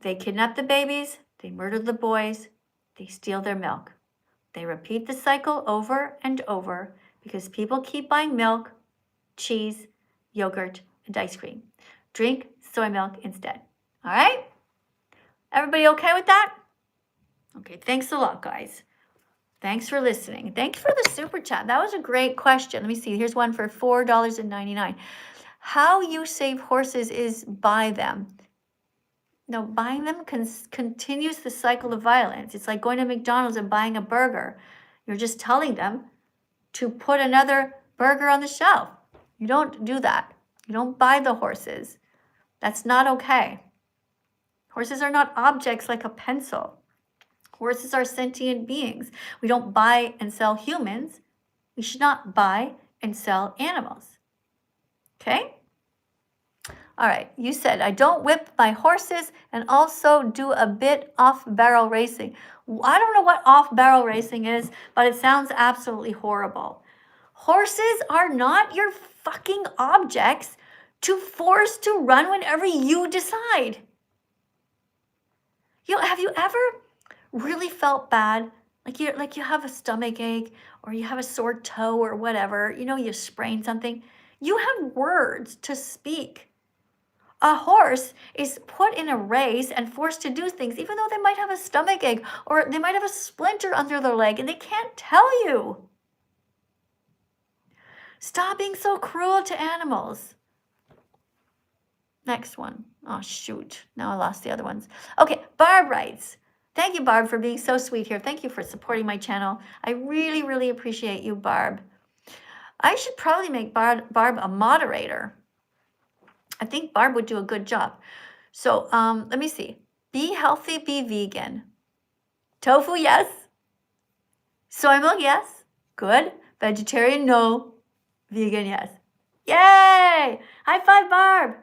They kidnap the babies. They murder the boys. They steal their milk. They repeat the cycle over and over because people keep buying milk, cheese, yogurt, and ice cream. Drink soy milk instead. All right? Everybody okay with that? Okay, thanks a lot, guys. Thanks for listening. Thanks for the super chat. That was a great question. Let me see. Here's one for $4.99. How you save horses is buy them. No, buying them continues the cycle of violence. It's like going to McDonald's and buying a burger. You're just telling them to put another burger on the shelf. You don't do that. You don't buy the horses. That's not okay. Horses are not objects like a pencil. Horses are sentient beings. We don't buy and sell humans. We should not buy and sell animals. Okay? All right, you said, I don't whip my horses and also do a bit off-barrel racing. I don't know what off-barrel racing is, but it sounds absolutely horrible. Horses are not your fucking objects to force to run whenever you decide. Have you ever really felt bad? Like you have a stomach ache or you have a sore toe or whatever, you sprained something. You have words to speak. A horse is put in a race and forced to do things, even though they might have a stomach ache or they might have a splinter under their leg and they can't tell you. Stop being so cruel to animals. Next one. Oh, shoot. Now I lost the other ones. Okay, Barb writes. Thank you, Barb, for being so sweet here. Thank you for supporting my channel. I really, really appreciate you, Barb. I should probably make Barb a moderator. I think Barb would do a good job. So let me see. Be healthy, be vegan. Tofu, yes. Soy milk, yes. Good. Vegetarian, no. Vegan, yes. Yay! High five, Barb.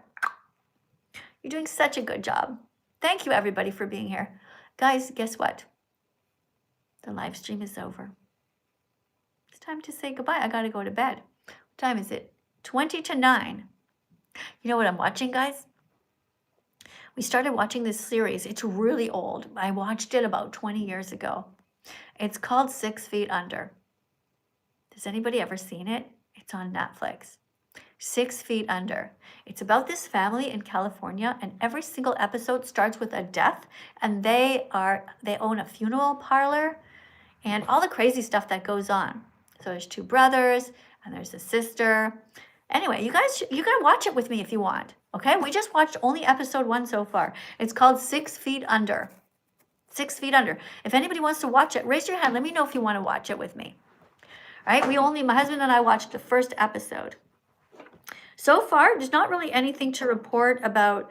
You're doing such a good job. Thank you, everybody, for being here. Guys, guess what? The live stream is over. It's time to say goodbye. I got to go to bed. What time is it? 20 to 9. You know what I'm watching, guys? We started watching this series. It's really old. I watched it about 20 years ago. It's called 6 Feet Under. Has anybody ever seen it? It's on Netflix. 6 Feet Under. It's about this family in California, and every single episode starts with a death, and they own a funeral parlor and all the crazy stuff that goes on. So there's 2 brothers and there's a sister. Anyway, you guys gotta watch it with me if you want. Okay, we just watched only episode 1 so far. It's called 6 Feet Under. 6 Feet Under. If anybody wants to watch it, raise your hand. Let me know if you want to watch it with me. All right, my husband and I watched the first episode. So far, there's not really anything to report about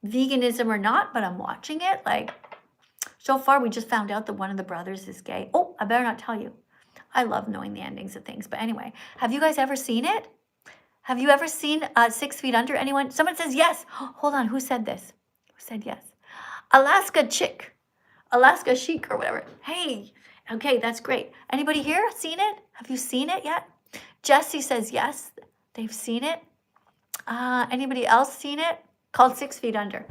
veganism or not, but I'm watching it. So far, we just found out that one of the brothers is gay. Oh, I better not tell you. I love knowing the endings of things. But anyway, have you guys ever seen it? Have you ever seen 6 Feet Under? Anyone? Someone says yes. Hold on. Who said this? Who said yes? Alaska Chick. Alaska Chic or whatever. Hey. Okay, that's great. Anybody here seen it? Have you seen it yet? Jesse says yes. They've seen it. Anybody else seen it? called 6 Feet Under.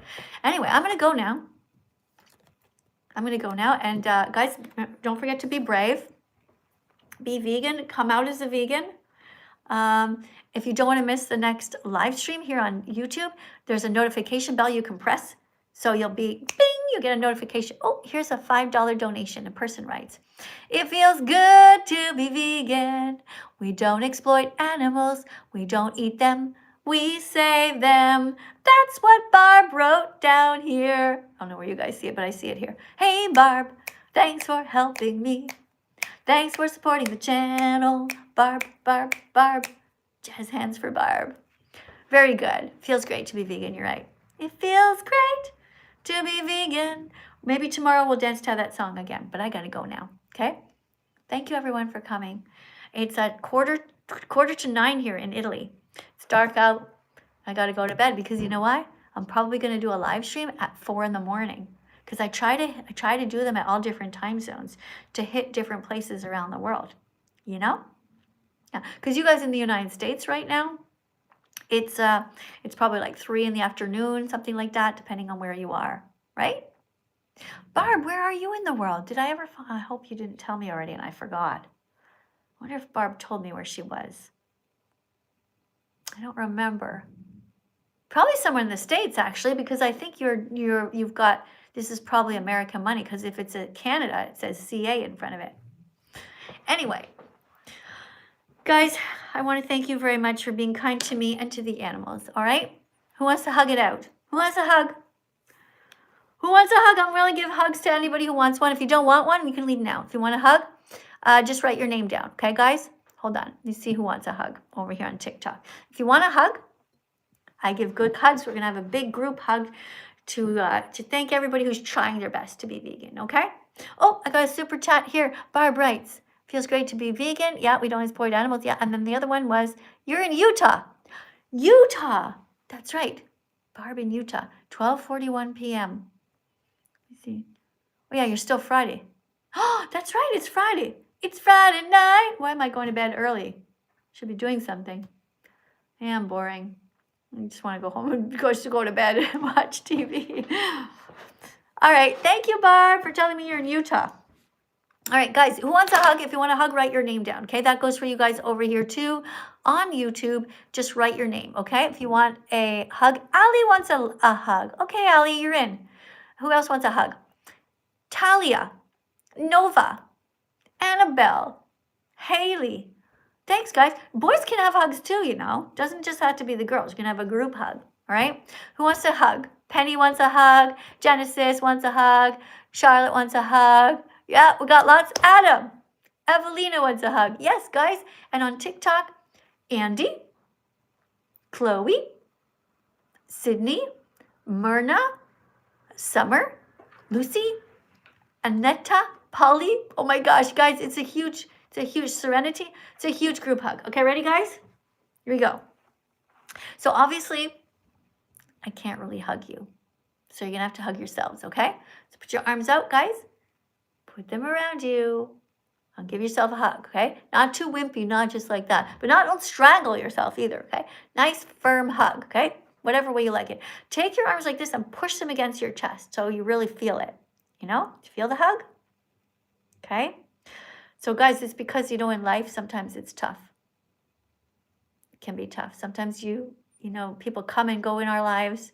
Anyway, I'm going to go now. And guys, don't forget to be brave. Be vegan. Come out as a vegan. If you don't want to miss the next live stream here on YouTube, there's a notification bell you can press. So you'll be, bing, you get a notification. Oh, here's a $5 donation. A person writes, it feels good to be vegan. We don't exploit animals. We don't eat them. We save them. That's what Barb wrote down here. I don't know where you guys see it, but I see it here. Hey, Barb, thanks for helping me. Thanks for supporting the channel. Barb, Barb, Barb. Jazz hands for Barb. Very good. Feels great to be vegan, you're right. It feels great to be vegan. Maybe tomorrow we'll dance to that song again, but I gotta go now, okay? Thank you everyone for coming. It's at quarter to 9 here in Italy. It's dark out. I gotta go to bed because you know why? I'm probably gonna do a live stream at 4 in the morning because I try to do them at all different time zones to hit different places around the world, you know? Yeah, because you guys in the United States right now, it's probably like 3 in the afternoon, something like that, depending on where you are, right? Barb, where are you in the world? I hope you didn't tell me already and I forgot. I wonder if Barb told me where she was. I don't remember. Probably somewhere in the States actually, because I think you've got, this is probably American money, because if it's a Canada, it says CA in front of it. Anyway. Guys, I want to thank you very much for being kind to me and to the animals, all right? Who wants to hug it out? Who wants a hug? Who wants a hug? I'm willing to give hugs to anybody who wants one. If you don't want one, you can leave now. If you want a hug, just write your name down, okay, guys? Hold on. Let me see who wants a hug over here on TikTok. If you want a hug, I give good hugs. We're going to have a big group hug to thank everybody who's trying their best to be vegan, okay? Oh, I got a super chat here. Barb writes, feels great to be vegan. Yeah, we don't exploit animals. Yeah, and then the other one was, you're in Utah. Utah. That's right. Barb in Utah. 12:41 p.m. Let me see. Oh, yeah, you're still Friday. Oh, that's right. It's Friday. It's Friday night. Why am I going to bed early? Should be doing something. Yeah, I'm boring. I just want to go home and go to bed and watch TV. All right. Thank you, Barb, for telling me you're in Utah. All right, guys, who wants a hug? If you want a hug, write your name down, okay? That goes for you guys over here, too. On YouTube, just write your name, okay? If you want a hug. Ali wants a hug. Okay, Ali, you're in. Who else wants a hug? Talia, Nova, Annabelle, Haley. Thanks, guys. Boys can have hugs, too, you know. Doesn't just have to be the girls. You can have a group hug, all right? Who wants a hug? Penny wants a hug. Genesis wants a hug. Charlotte wants a hug. Yeah, we got lots. Adam. Evelina wants a hug. Yes, guys. And on TikTok, Andy, Chloe, Sydney, Myrna, Summer, Lucy, Annetta, Polly. Oh my gosh, guys, it's a huge Serenity. It's a huge group hug. Okay, ready, guys? Here we go. So obviously, I can't really hug you. So you're going to have to hug yourselves, okay? So put your arms out, guys. Put them around you. And give yourself a hug, okay? Not too wimpy, not just like that. But don't strangle yourself either, okay? Nice, firm hug, okay? Whatever way you like it. Take your arms like this and push them against your chest so you really feel it. You know? Do you feel the hug? Okay? So, guys, it's because, in life, sometimes it's tough. It can be tough. Sometimes people come and go in our lives.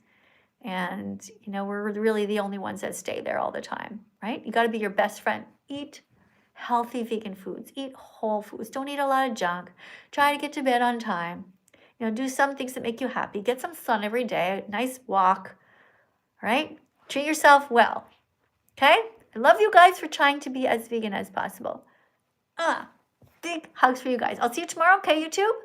And, we're really the only ones that stay there all the time, right? You got to be your best friend. Eat healthy vegan foods. Eat whole foods. Don't eat a lot of junk. Try to get to bed on time. Do some things that make you happy. Get some sun every day. A nice walk, right? Treat yourself well, okay? I love you guys for trying to be as vegan as possible. Big hugs for you guys. I'll see you tomorrow, okay, YouTube?